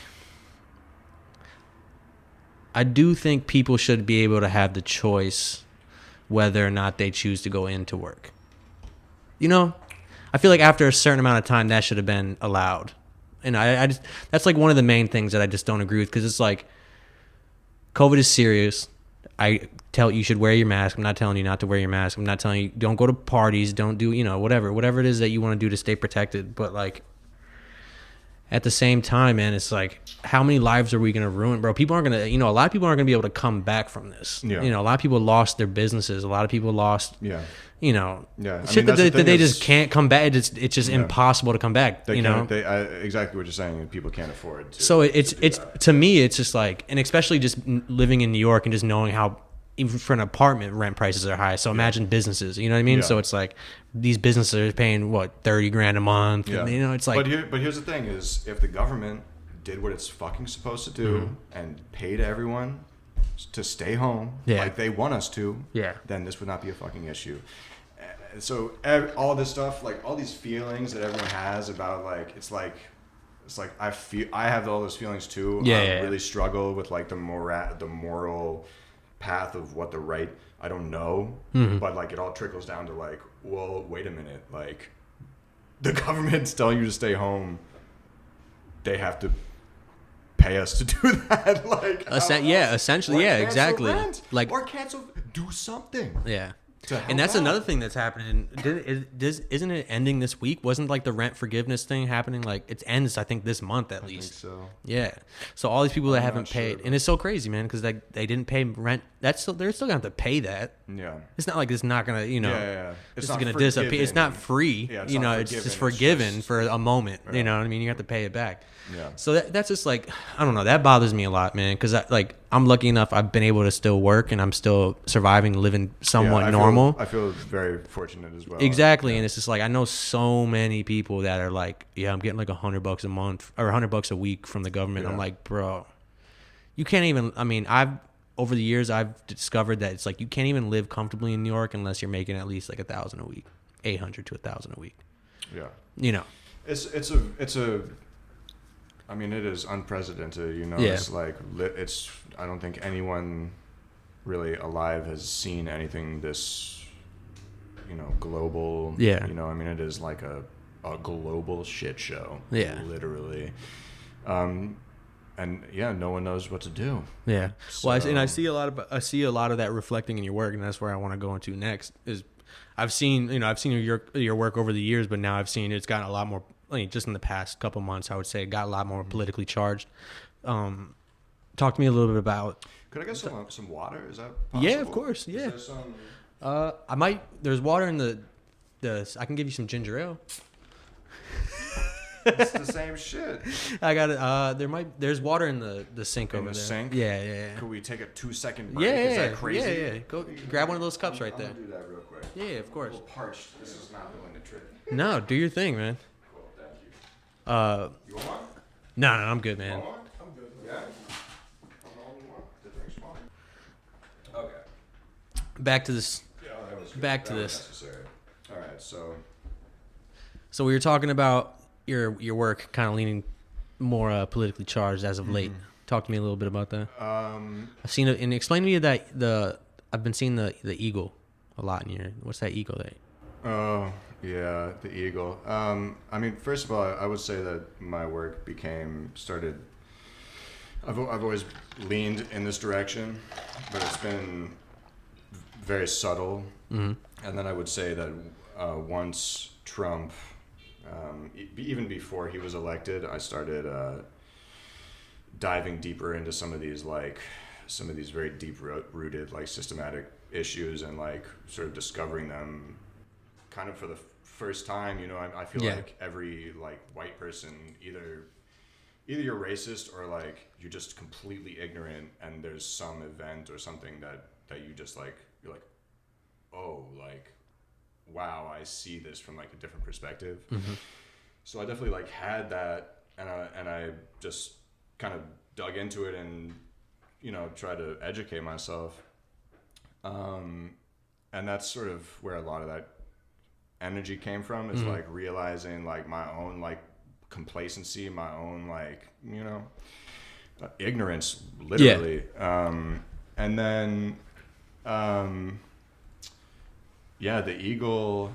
people should be able to have the choice whether or not they choose to go into work. You know, I feel like after a certain amount of time that should have been allowed. And I just, that's like one of the main things that I just don't agree with, because it's like COVID is serious. I tell you should wear your mask. I'm not telling you not to wear your mask. I'm not telling you don't go to parties, don't do, you know, whatever it is that you want to do to stay protected. But like at the same time, man, it's like, how many lives are we going to ruin, bro? People aren't going to, you know, a lot of people aren't going to be able to come back from this. Yeah. You know, a lot of people lost their businesses. A lot of people lost, you know, shit that they just can't come back. It's just impossible to come back, you know? Exactly what you're saying. People can't afford to. So it's to me, it's just like, and especially just living in New York and just knowing how, even for an apartment, rent prices are high. So imagine businesses, you know what I mean? Yeah. So it's like these businesses are paying what, $30,000 a month. Yeah. And, you know, it's like. But here's the thing: is if the government did what it's fucking supposed to do and paid everyone to stay home like they want us to, then this would not be a fucking issue. so all this stuff, like all these feelings that everyone has about like it's like I have all those feelings too. I really struggle with like the moral path of what the right. I don't know, but like it all trickles down to like, well, wait a minute, like the government's telling you to stay home. They have to pay us to do that. Like, essentially, exactly. Rent, like, or cancel, do something. Yeah. And that's another thing that's happening. Isn't it ending this week? Wasn't like the rent forgiveness thing happening? Like it ends, I think, this month at least. I think so. Yeah. So all these people that haven't paid, and it's so crazy, man, because they didn't pay rent. They're still gonna have to pay that. Yeah. It's not like it's not gonna, it's gonna disappear. It's not free. Yeah, it's just forgiven for a moment. Right. You know what I mean? You have to pay it back. Yeah. So that's just like, I don't know. That bothers me a lot, man, because I'm lucky enough. I've been able to still work, and I'm still surviving, living somewhat normal. I feel very fortunate as well. Exactly, and it's just like I know so many people that are like, yeah, I'm getting like $100 a month or $100 a week from the government. Yeah. I'm like, bro, you can't even. I mean, over the years I've discovered that it's like you can't even live comfortably in New York unless you're making at least like $1,000 a week, $800 to $1,000 a week. Yeah, it's a. I mean, it is unprecedented. Yeah. It's like I don't think anyone really alive has seen anything this, global. Yeah. I mean, it is like a global shit show. Yeah. Literally. And yeah, no one knows what to do. Yeah. So, well, I see a lot of that reflecting in your work, and that's where I want to go into next. Is I've seen your work over the years, but now I've seen it's gotten a lot more. Just in the past couple months, I would say it got a lot more politically charged. Talk to me a little bit about. Could I get some water? Is that possible? Yeah, of course. Yeah. Is there some... I might. There's water in the. I can give you some ginger ale. It's the same shit. I got it. There's water in the sink over there. Sink? Yeah. Could we take a 2-second break? Yeah. Is that crazy? Yeah. Go grab one of those cups right there. I'm gonna do that real quick. Yeah, of course. A little parched. This is not doing the trick. No, do your thing, man. Cool, thank you. You want one? No, I'm good, man. I'm good. Yeah. I'm the only one. The drink's small. Okay. Back to this. Yeah, that was good. Back to that this. Was necessary. All right, So we were talking about your work kind of leaning more politically charged as of late. Talk to me a little bit about that. I've seen it, and explain to me that I've been seeing the eagle a lot in here. What's that eagle that? Oh yeah, the eagle. I mean, first of all, I would say that my work started. I've always leaned in this direction, but it's been very subtle. Mm-hmm. And then I would say that once Trump. Even before he was elected, I started diving deeper into some of these very deep-rooted, like, systematic issues, and like sort of discovering them, kind of for the first time. I feel like every like white person, either you're racist or like you're just completely ignorant, and there's some event or something that you just like you're like, oh, like. Wow, I see this from like a different perspective. Mm-hmm. So I definitely like had that, and I just kind of dug into it and tried to educate myself. And that's sort of where a lot of that energy came from. Is like realizing like my own like complacency, my own like ignorance, literally. Yeah. And then. Yeah, the eagle.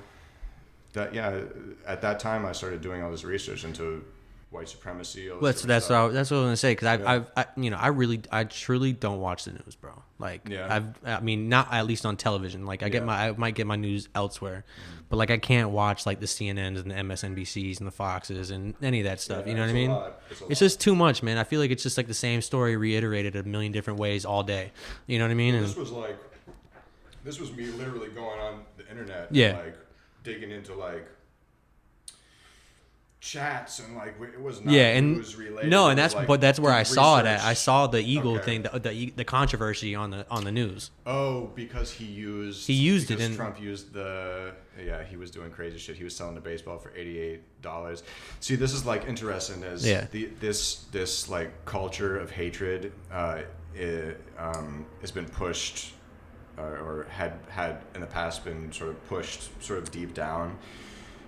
At that time I started doing all this research into white supremacy. That's what I was gonna say, because I truly don't watch the news, bro. Like I mean, not at least on television. Like I might get my news elsewhere, but like I can't watch like the CNNs and the MSNBCs and the Foxes and any of that stuff. You know what I mean? It's just too much, man. I feel like it's just like the same story reiterated a million different ways all day. You know what I mean? Well, this was me literally going on the internet and like digging into like chats and like it was not news related. No, and that's but that's where I saw it at. I saw the eagle thing, the controversy on the news. Oh, because he used it and Trump used he was doing crazy shit. He was selling the baseball for $88. See, this is like interesting as this like culture of hatred has been pushed or had in the past been sort of pushed sort of deep down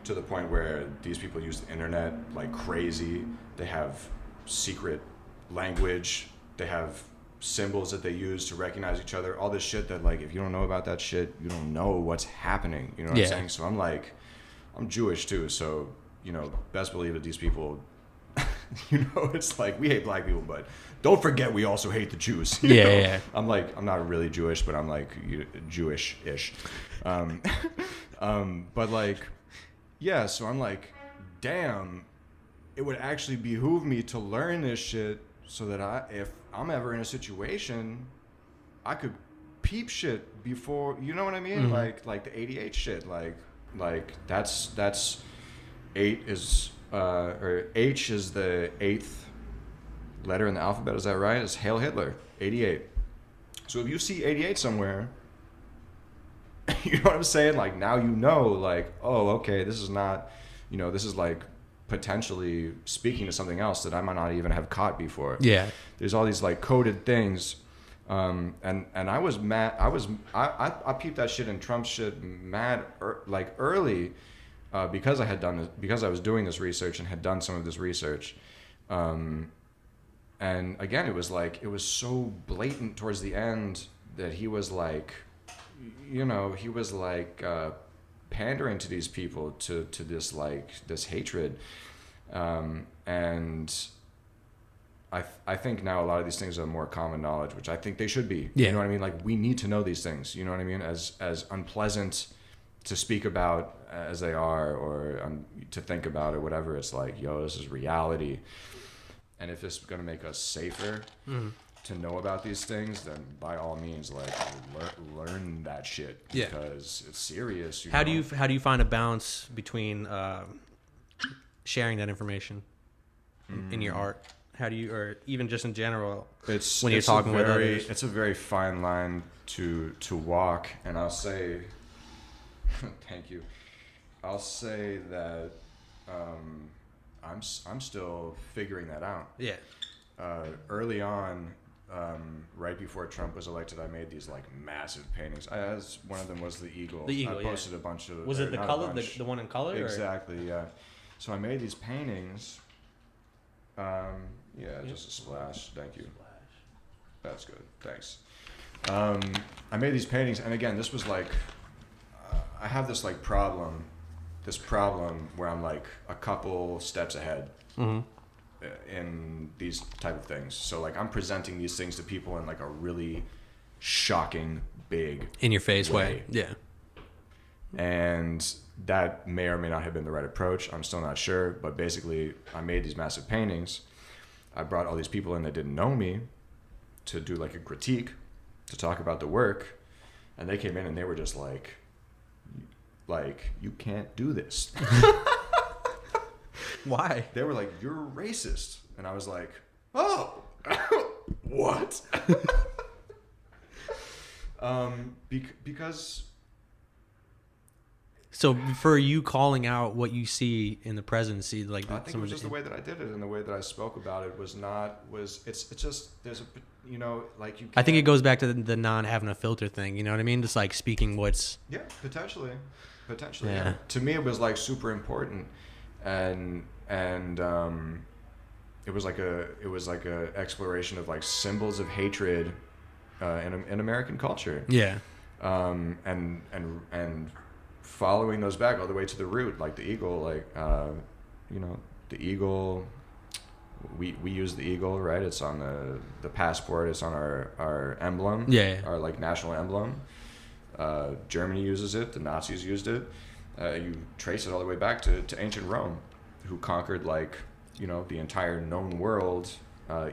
to the point where these people use the internet like crazy. They have secret language. They have symbols that they use to recognize each other. All this shit that, like, if you don't know about that shit, you don't know what's happening. You know what I'm saying? So I'm like, I'm Jewish too. So, you know, best believe that these people, you know, it's like we hate black people, but don't forget we also hate the Jews. You know? Yeah. I'm like, I'm not really Jewish, but I'm like Jewish-ish. But like, yeah, so I'm like, damn, it would actually behoove me to learn this shit so that if I'm ever in a situation, I could peep shit before, you know what I mean? Mm-hmm. Like the 88 shit, like that's 8 is or H is the 8th letter in the alphabet. Is that right? It's Hail Hitler, 88. So if you see 88 somewhere, you know what I'm saying? Like, now you know, like, oh, okay, this is not, you know, this is like potentially speaking to something else that I might not even have caught before. Yeah. There's all these like coded things. And I was mad. I peeped that shit and Trump shit mad like early, because I was doing this research and had done some of this research. And again, it was so blatant towards the end that he was like, you know, he was like pandering to these people to this like this hatred, and I think now a lot of these things are more common knowledge, which I think they should be. Yeah. You know what I mean? Like, we need to know these things. You know what I mean? As unpleasant to speak about as they are, or to think about or whatever, it's like, yo, this is reality. And if it's going to make us safer to know about these things, then by all means, like, learn that shit, because it's serious. How do you find a balance between sharing that information in your art? How do you, or even just in general, when you're talking with others? It's a very fine line to walk, and I'll say, thank you. I'll say that I'm still figuring that out. Yeah. Early on, right before Trump was elected, I made these like massive paintings. As one of them was the eagle. The eagle. I posted a bunch of. Was it the color? The one in color? Exactly. Or? Yeah. So I made these paintings. Just a splash. Thank you. That's good. Thanks. I made these paintings, and again, this was like, I have this like problem where I'm like a couple steps ahead in these type of things. So like, I'm presenting these things to people in like a really shocking, big, in your face way. Yeah. And that may or may not have been the right approach. I'm still not sure, but basically I made these massive paintings. I brought all these people in that didn't know me to do like a critique, to talk about the work. And they came in and they were just like, you can't do this. Why? They were like, you're racist. And I was like, oh, what? Because... So for you calling out what you see in the presidency, like, I think it was just the way that I did it and the way that I spoke about it it's just, there's a, you know, like, you can't. I think it goes back to the non having a filter thing, you know what I mean? Just like speaking what's. Yeah, potentially. Yeah. To me, it was like super important. And it was like a exploration of like symbols of hatred, in American culture. Yeah. And following those back all the way to the root, like the eagle, like, you know, the eagle, we use the eagle, right? It's on the passport, it's on our emblem, our like national emblem. Germany uses it, the Nazis used it. You trace it all the way back to ancient Rome, who conquered, like, you know, the entire known world.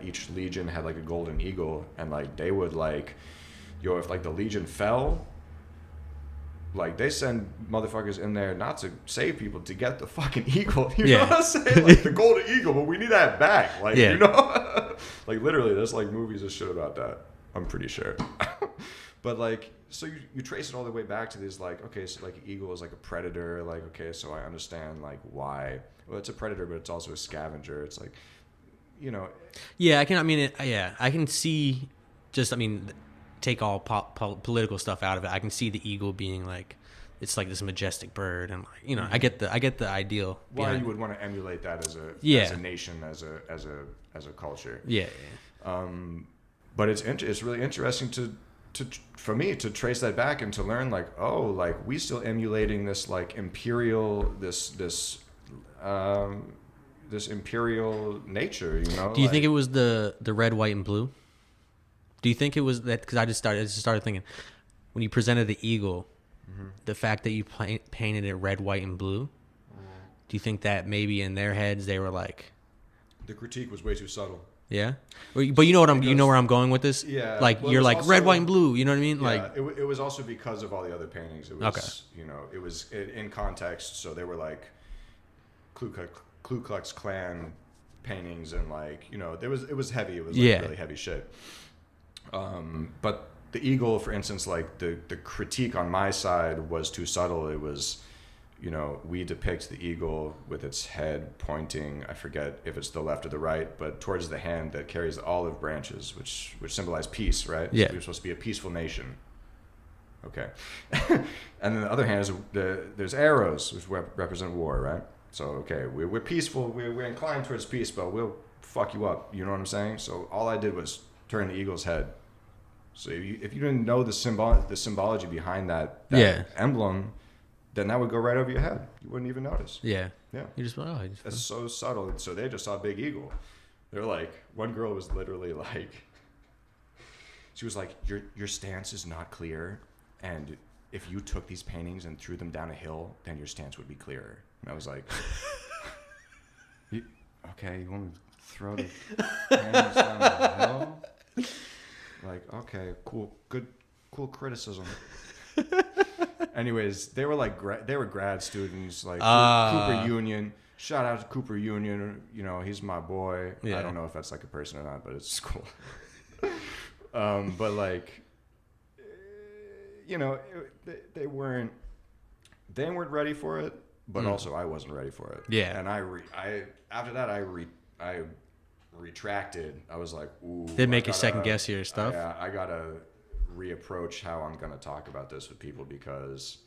Each legion had like a golden eagle, and like they would like, yo, if like the legion fell, like, they send motherfuckers in there not to save people, to get the fucking eagle. You know what I'm saying? Like, the golden eagle, but we need that back. Like, you know? Like, literally, there's, like, movies and shit about that. I'm pretty sure. But, like, so you trace it all the way back to these, like, okay, so, like, eagle is, like, a predator. Like, okay, so I understand, like, why. Well, it's a predator, but it's also a scavenger. It's, like, you know. Yeah, I can see just, I mean, take all political stuff out of it, I can see the eagle being like, it's like this majestic bird, and like, you know, I get the ideal. Why you would want to emulate that as a nation, as a culture. Yeah. But it's really interesting to for me to trace that back and to learn like, oh, like we still emulating this like imperial this imperial nature, you know. Do you think it was the red, white, and blue? Do you think it was that? Because I just started thinking when you presented the eagle, the fact that you painted it red, white, and blue. Do you think that maybe in their heads they were like, the critique was way too subtle? Yeah, but you know what you know where I'm going with this. Yeah, like you're like also, red, white, and blue. You know what I mean? Yeah, like it was also because of all the other paintings. It was okay. You know, it was in context. So they were like Ku Klux Klan paintings, and like, you know, it was heavy. It was like really heavy shit. But the eagle, for instance, like the critique on my side was too subtle. It was, you know, we depict the eagle with its head pointing, I forget if it's the left or the right, but towards the hand that carries the olive branches, which symbolize peace, right? Yeah. So we're supposed to be a peaceful nation. Okay. And then the other hand is there's arrows, which represent war, right? So, okay, we're peaceful, we're inclined towards peace, but we'll fuck you up. You know what I'm saying? So all I did was turn the eagle's head. So if you didn't know the symbology behind that emblem, then that would go right over your head. You wouldn't even notice. Yeah. Yeah. You just That's so subtle. So they just saw Big Eagle. They're like, one girl was literally like, she was like, your stance is not clear, and if you took these paintings and threw them down a hill, then your stance would be clearer. And I was like, okay, you want me to throw the paintings down the hill? Like, okay, cool criticism. Anyways, they were like they were grad students, like Cooper Union. Shout out to Cooper Union. You know, he's my boy. Yeah. I don't know if that's like a person or not, but it's cool. But like, you know, they weren't ready for it, but also I wasn't ready for it. Yeah. And I after that I retracted. I was like, ooh. Did make you second guess your stuff? Yeah, I gotta reapproach how I'm gonna talk about this with people, because,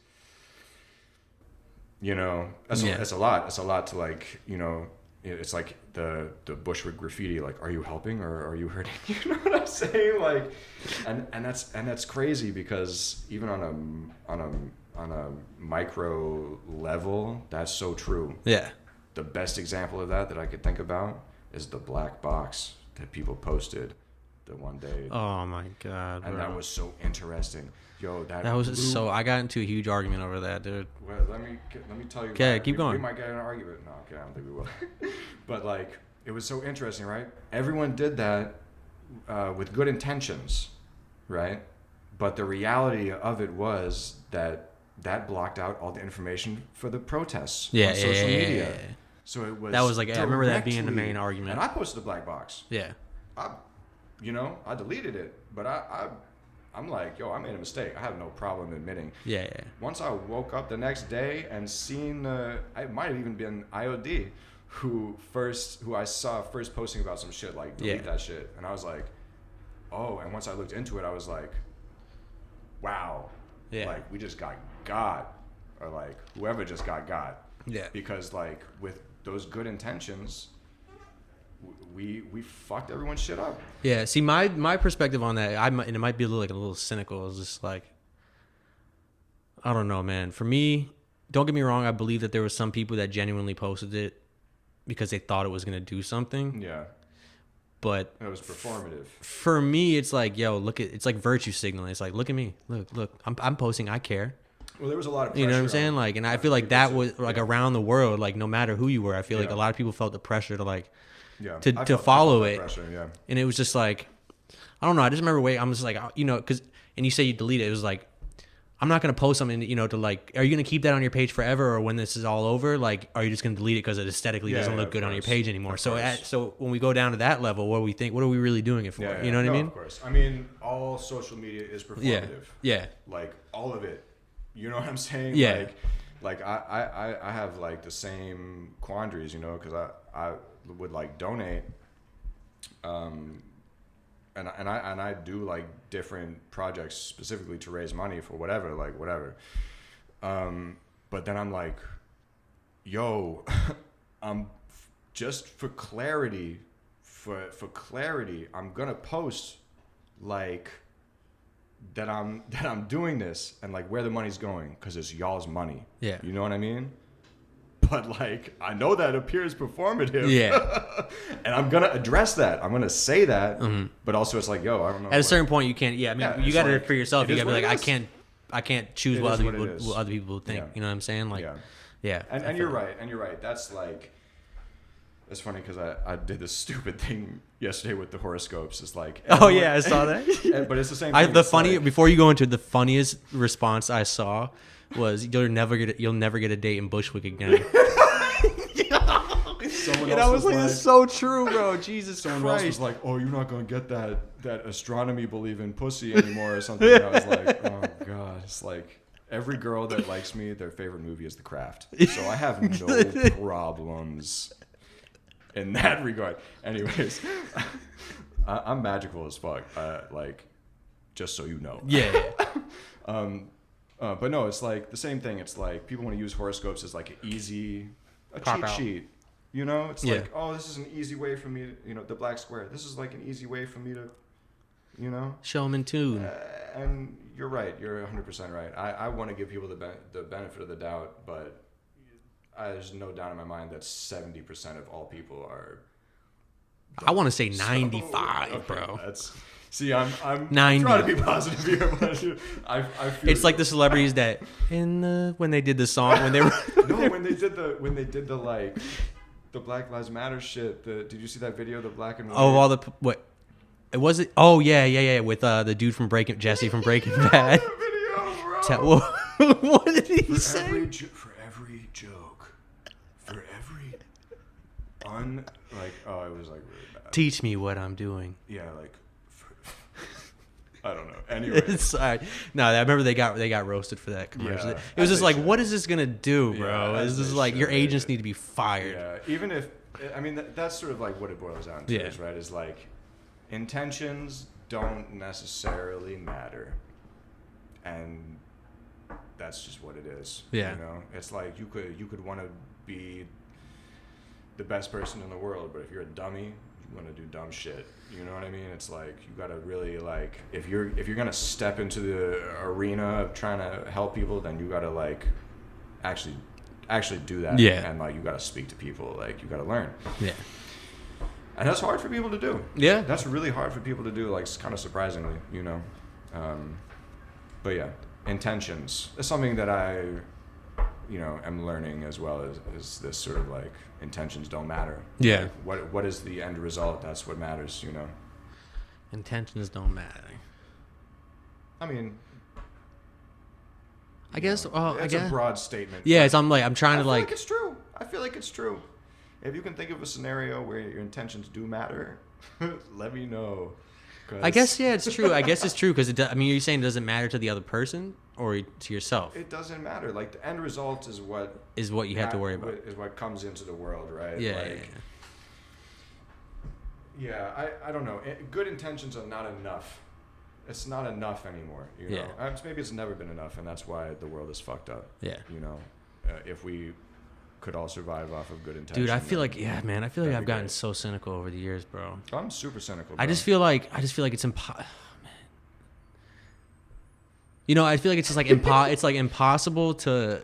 you know, it's a lot. It's a lot to, like, you know, it's like the Bushwick graffiti, like, are you helping or are you hurting? You know what I'm saying? Like, and that's crazy, because even on a micro level, that's so true. Yeah. The best example of that I could think about is the black box that people posted the one day. Oh my god, bro. And that was so interesting. Yo, that was so. I got into a huge argument over that, dude. Well, let me tell you. Okay, keep going. We might get in an argument. No, okay, I don't think we will. But like, it was so interesting, right? Everyone did that with good intentions, right? But the reality of it was that blocked out all the information for the protests on social media. Yeah. So it was. That was like, I remember that being the main argument. And I posted the black box. Yeah. I deleted it, but I'm like, yo, I made a mistake. I have no problem admitting. Yeah. Once I woke up the next day and seen, it might have even been IOD, who I saw first posting about some shit, like, delete that shit. And I was like, oh, and once I looked into it, I was like, wow. Yeah. Like, we just got, or like, whoever just got. Yeah. Because, like, with those good intentions, we fucked everyone's shit up. Yeah. See, my perspective on that, and it might be a little cynical. It's just like, I don't know, man. For me, don't get me wrong. I believe that there were some people that genuinely posted it because they thought it was going to do something. Yeah. But it was performative. For me, it's like, yo, it's like virtue signaling. It's like, look at me. Look, I'm posting. I care. Well, there was a lot of pressure. You know what I'm saying? Like, and I feel like that was like around the world, like no matter who you were, I feel like a lot of people felt the pressure to like, to follow it. Pressure, and it was just like, I don't know. I just remember I'm just like, you know, and you say you delete it. It was like, I'm not going to post something, you know, to like, are you going to keep that on your page forever, or when this is all over, like, are you just going to delete it because it aesthetically doesn't look good on your page anymore? So when we go down to that level, what are we really doing it for? You know what I mean? Of course. I mean, all social media is performative. Yeah. Like, all of it. You know what I'm saying? Yeah. Like I have like the same quandaries, you know, because I would like donate and I do like different projects specifically to raise money for whatever. But then I'm like, yo, just for clarity, I'm gonna post like that I'm doing this and like where the money's going, because it's y'all's money. Yeah. You know what I mean? But like, I know that appears performative. Yeah. And I'm gonna address that. I'm gonna say that. But also, it's like, yo, I don't know. At a certain point, you can't. Yeah, I mean, you got to for yourself. You got to be like, I can't choose what other people think. Yeah. You know what I'm saying? Like, yeah. And you're right. And you're right. That's like, it's funny because I did this stupid thing yesterday with the horoscopes. It's like, oh yeah, I saw that. But it's the same thing. Before you go into it, the funniest response I saw was, you'll never get a date in Bushwick again. Someone and else I was like, that's so true, bro. Jesus Someone Christ. else was like, oh, you're not going to get that astronomy believe in pussy anymore or something. And I was like, oh, God. It's like, every girl that likes me, their favorite movie is The Craft. So I have no problems in that regard. Anyways, I'm magical as fuck. Like, just so you know. Yeah. But no, it's like the same thing. It's like people want to use horoscopes as like a cheat sheet. You know, it's like, oh, this is an easy way for me to, the black square. This is like an easy way for me to, show them in tune. And you're right. You're 100% right. I want to give people the benefit of the doubt, but there's no doubt in my mind that 70% of all people are. I want to say 95, okay, bro. See, I'm 90. trying to be positive here, but I feel it's like the celebrities that when they did the song when they were when they did the like the Black Lives Matter shit. Did you see that video? The black and white. Oh, all the what? It was it. Oh yeah. With the dude from Jesse from Breaking Bad. Video, bro. What did he say? For every joke, for every it was like really bad. Teach me what I'm doing. Yeah, like. I don't know. Anyway, sorry. No, I remember they got roasted for that commercial. Yeah, it was just like, what is this gonna do, bro? Yeah, it's just like your agents need to be fired. Yeah, even if that's sort of like what it boils down to, is right? Is like intentions don't necessarily matter, and that's just what it is. Yeah, it's like you could want to be the best person in the world, but if you're a dummy, you want to do dumb shit. You know what I mean? It's like you gotta really like if you're gonna step into the arena of trying to help people, then you gotta like actually do that. Yeah. And like you gotta speak to people. Like you gotta learn. Yeah. And that's hard for people to do. Yeah. That's really hard for people to do. Like kind of surprisingly, But yeah, intentions. It's something that I, am learning as well as this sort of like intentions don't matter. Yeah. Like what is the end result? That's what matters, Intentions don't matter. I mean, I guess. Well, it's a broad statement. Yeah, I'm trying to I feel like. Like it's true. I feel like it's true. If you can think of a scenario where your intentions do matter, let me know. I guess it's true. I guess it's true because you're saying it doesn't matter to the other person or to yourself. It doesn't matter. Like the end result is what you have to worry about. Is what comes into the world, right? Yeah. I don't know. Good intentions are not enough. It's not enough anymore. Yeah. Maybe it's never been enough, and that's why the world is fucked up. Yeah. If we could all survive off of good intentions. Dude, I feel like I've gotten so cynical over the years, bro. I'm super cynical, bro. I just feel like it's impossible. I feel like it's just like it's like impossible to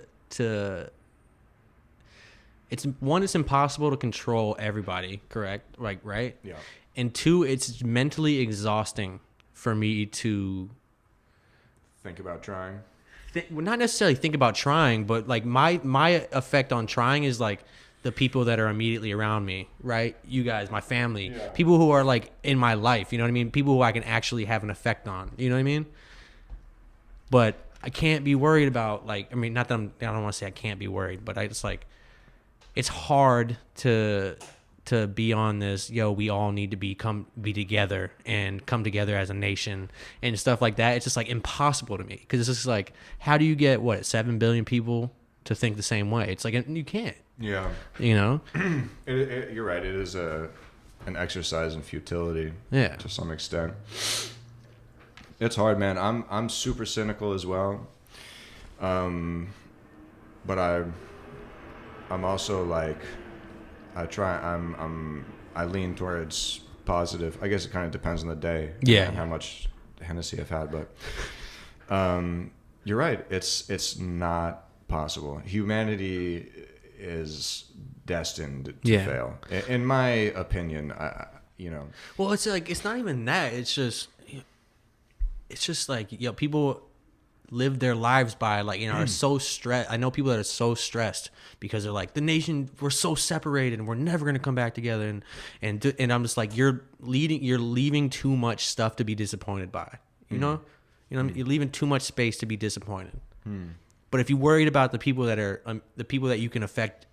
it's impossible to control everybody, correct? Like, right? Yeah. And two, it's mentally exhausting for me to think about trying. Not necessarily think about trying, but like my effect on trying is like the people that are immediately around me, right? You guys, my family, people who are like in my life, you know what I mean? People who I can actually have an effect on, you know what I mean? But I can't be worried about not that I don't want to say I can't be worried, but I just like, it's hard to be on this, we all need to be together and come together as a nation and stuff like that. It's just like impossible to me because it's just like, how do you get 7 billion people to think the same way? It's like you can't. Yeah. You're right. It is an exercise in futility. Yeah. To some extent. It's hard, man. I'm super cynical as well. But I'm also like, I lean towards positive. I guess it kind of depends on the day. Yeah. And how much Hennessy I've had, but you're right. It's not possible. Humanity is destined to fail, in my opinion. Well, it's like, it's not even that. It's just like, people live their lives by, like, are so stressed. I know people that are so stressed because they're like, the nation, we're so separated and we're never going to come back together. And I'm just like, you're leaving too much stuff to be disappointed by, you're leaving too much space to be disappointed. But if you're worried about the people that are, the people that you can affect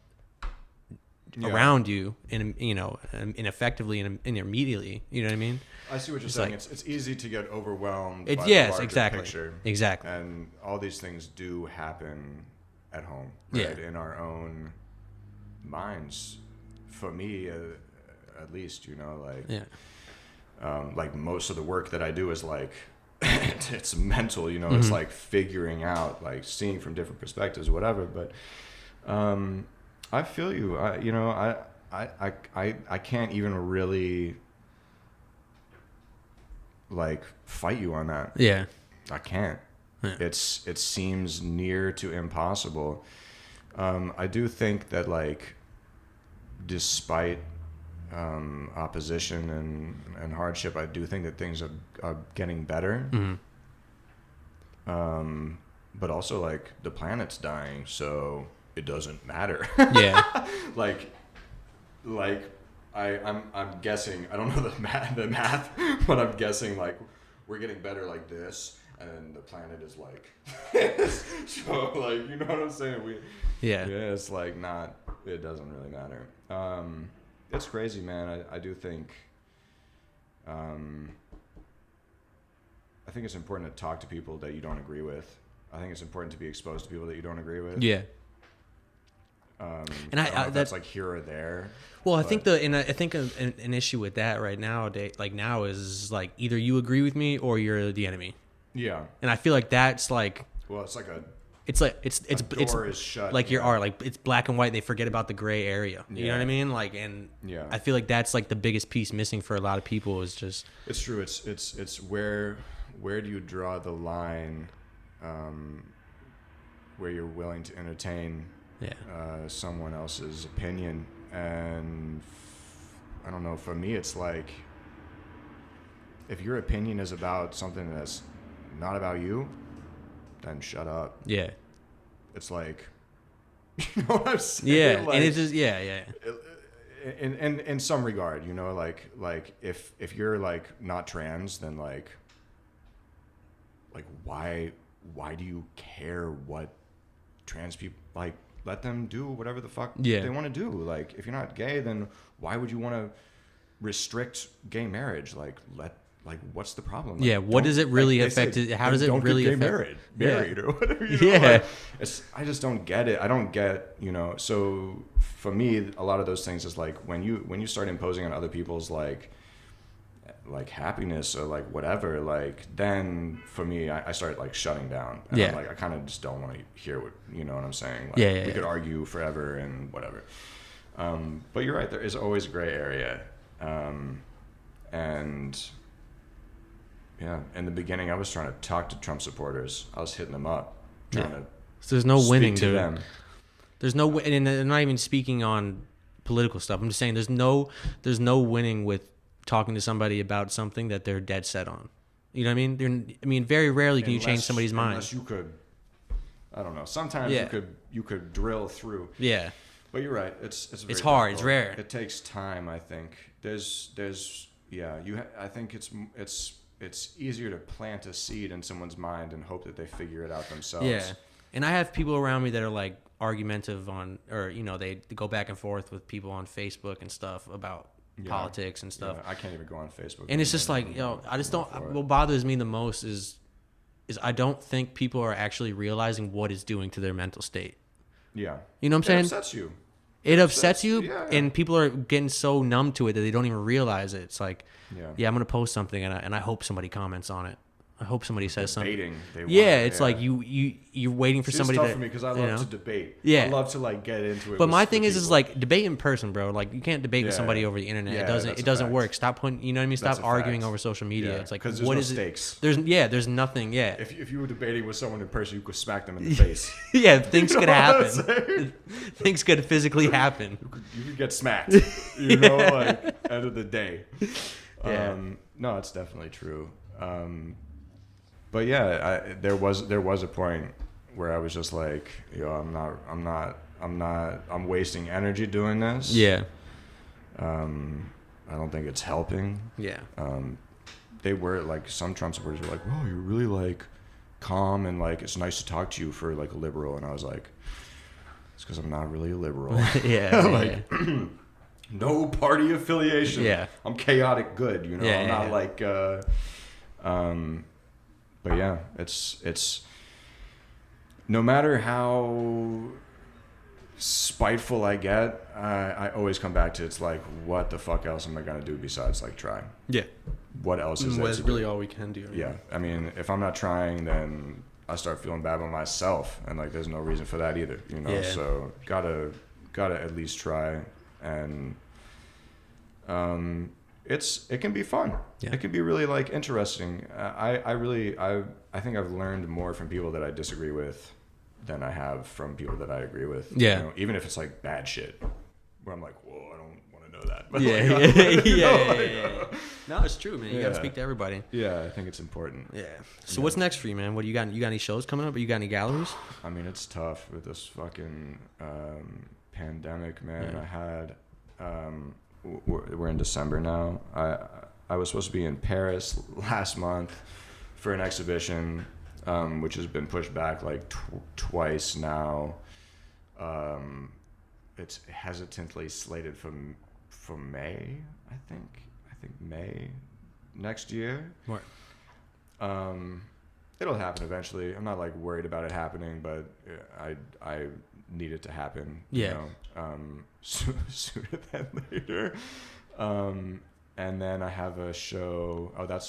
around you and, and effectively and immediately, you know what I mean? I see what you're saying. It's easy to get overwhelmed by the larger picture. Exactly. And all these things do happen at home, right? In our own minds. For me, at least, like most of the work that I do is like, it's mental, it's like figuring out, like seeing from different perspectives, whatever. But I feel you. I can't even really like fight you on that. Yeah. I can't. Yeah. It seems near to impossible. I do think that, like, despite opposition and hardship, I do think that things are getting better. But also, like, the planet's dying, so it doesn't matter. Yeah. like I'm guessing, I don't know the math, but I'm guessing, like, we're getting better like this, and the planet is like so, like, you know what I'm saying? It's like not, it doesn't really matter. It's crazy, man. I do think I think it's important to talk to people that you don't agree with. I think it's important to be exposed to people that you don't agree with. Yeah. And that's like here or there. Well, I think an issue with that right now, now is like either you agree with me or you're the enemy. Yeah. And I feel like that's like, well, it's like it's door is shut. Like your art, like it's black and white. They forget about the gray area. You know what I mean? Like, and I feel like that's like the biggest piece missing for a lot of people is just. It's true. It's where do you draw the line, where you're willing to entertain someone else's opinion. And I don't know, for me it's like, if your opinion is about something that's not about you, then shut up. Yeah. It's like, you know what I'm saying? Yeah. Like, and it's just in some regard, like if you're like not trans, then like why do you care what trans people, like, let them do whatever the fuck they want to do. Like, if you're not gay, then why would you want to restrict gay marriage? Like, what's the problem? Like, what does it really affect? How does it really affect? Married or whatever. I just don't get it. I don't get, so for me, a lot of those things is like when you start imposing on other people's like happiness or like whatever, like, then for me, I start like shutting down. And I'm like, I kind of just don't want to hear what, you know what I'm saying? Like, we could argue forever and whatever. But you're right. There is always a gray area. And yeah, in the beginning, I was trying to talk to Trump supporters. I was hitting them up, trying to. So there's no winning to them. There's no, and I'm not even speaking on political stuff. I'm just saying there's no winning with talking to somebody about something that they're dead set on. You know what I mean? Very rarely can you change somebody's mind. Unless you could, I don't know. Sometimes you could drill through. Yeah. But you're right. It's hard. Difficult. It's rare. It takes time. I think I think it's easier to plant a seed in someone's mind and hope that they figure it out themselves. Yeah. And I have people around me that are like argumentative on, or they go back and forth with people on Facebook and stuff about politics and stuff. I can't even go on Facebook. And it's just like, I just don't. What bothers me the most is I don't think people are actually realizing what it's doing to their mental state. Yeah. You know what I'm saying? It upsets you. It upsets you, yeah. and people are getting so numb to it that they don't even realize it. It's like, yeah, I'm gonna post something, and I hope somebody comments on it. I hope somebody says something. It's like you're waiting for somebody. It's tough to, for me because I love to debate. Yeah, I love to like get into it. But my thing is like debate in person, bro. Like you can't debate with somebody over the internet. Yeah, it doesn't work. Stop putting, you know what I mean? Stop arguing over social media. Yeah, it's like, what is stakes? There's nothing. Yeah. If you were debating with someone in person, you could smack them in the face. Yeah, things could happen. Things could physically happen. You could get smacked. You know, like end of the day. No, it's definitely true. But yeah, there was a point where I was just like, I'm wasting energy doing this. Yeah. I don't think it's helping. Yeah. They were like, some Trump supporters were like, "Whoa, you're really like calm and like it's nice to talk to you for like a liberal." And I was like, it's because I'm not really a liberal. Like, no party affiliation. Yeah. I'm chaotic good. You know, I'm not like. But yeah, it's no matter how spiteful I get, I always come back to it's like, what the fuck else am I gonna do besides like try? Yeah. What else is there? That's really all we can do. Yeah. I mean, if I'm not trying, then I start feeling bad about myself, and like there's no reason for that either. You know. Yeah. So gotta at least try, and it can be fun. Yeah. It can be really like interesting. I think I've learned more from people that I disagree with than I have from people that I agree with. Yeah. You know, even if it's like bad shit, where I'm like, whoa, I don't want to know that. But yeah. No, it's true, man. You gotta speak to everybody. Yeah, I think it's important. Yeah. So what's next for you, man? What do you got? You got any shows coming up? Or you got any galleries? I mean, it's tough with this fucking pandemic, man. Yeah. I had. We're in December now. I was supposed to be in Paris last month for an exhibition, which has been pushed back like twice now. It's hesitantly slated for May, I think May next year. What? It'll happen eventually. I'm not like worried about it happening, but I need it to happen. Yeah. You know, sooner than later. And then I have a show. Oh, that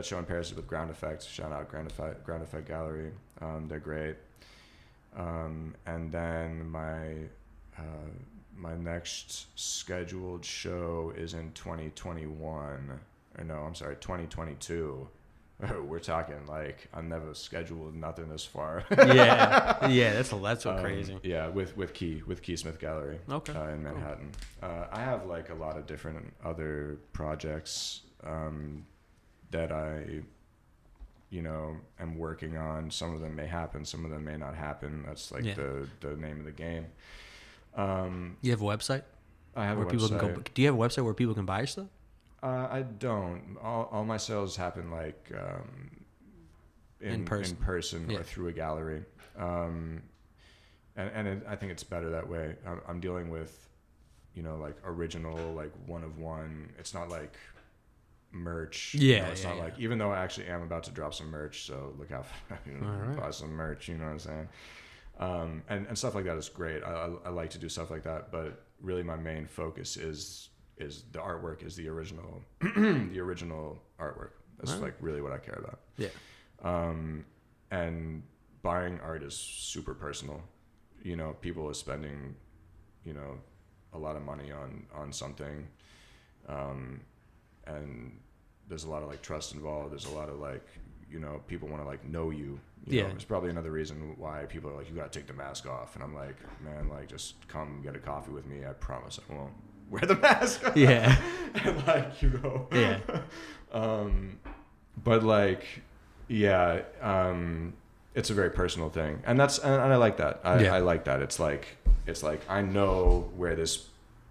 show in Paris is with Ground Effect. Shout out Ground Effect Gallery. They're great. And then my next scheduled show is in 2021. Or no, I'm sorry, 2022. We're talking like I've never scheduled nothing this far. That's so crazy. Yeah, with Key Smith Gallery. Okay. In Manhattan. I have like a lot of different other projects that I, am working on. Some of them may happen, some of them may not happen. That's like the name of the game. You have a website? I have where a people website. can go. Do you have a website where people can buy your stuff? I don't. All my sales happen like in person or through a gallery, and I think it's better that way. I'm dealing with, like original, like one of one. It's not like merch. It's not like, even though I actually am about to drop some merch, so look out for buy some merch. You know what I'm saying? And stuff like that is great. I like to do stuff like that, but really my main focus is the artwork, is the original the original artwork. That's like really what I care about. Yeah. And buying art is super personal. People are spending, a lot of money on something. And there's a lot of like trust involved. There's a lot of like, people want to like know you. You know, it's probably another reason why people are like, you got to take the mask off. And I'm like, man, like just come get a coffee with me. I promise I won't wear the mask. Yeah. And like, Yeah. But like, yeah, it's a very personal thing, and I like that. I like that. It's like I know where this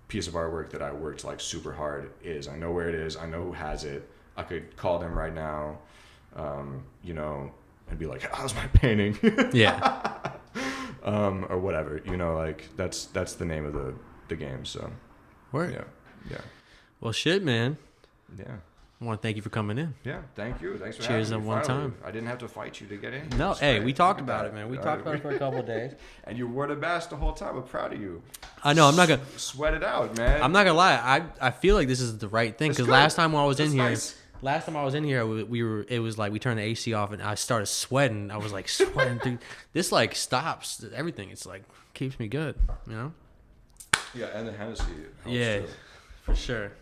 piece of artwork that I worked like super hard is. I know where it is. I know who has it. I could call them right now, and be like, how's my painting? Yeah. Or whatever, like that's the name of the game. So. Word. Yeah. Well, shit, man. Yeah. I want to thank you for coming in. Yeah, thank you. Thanks for Cheers having me. on one Finally. time. I didn't have to fight you to get in. No, That's hey, right. we talked Look about at it, man. We that. talked about it for a couple of days. And you wore the best the whole time. I'm proud of you. I know. I'm not gonna sweat it out, man. I'm not gonna lie. I feel like this is the right thing because last time I was in here, nice. last time I was in here, we were. It was like we turned the AC off and I started sweating. I was like sweating. Dude. This like stops everything. It's like keeps me good. You know. Yeah, and the Hennessy helps Yeah, too. for sure.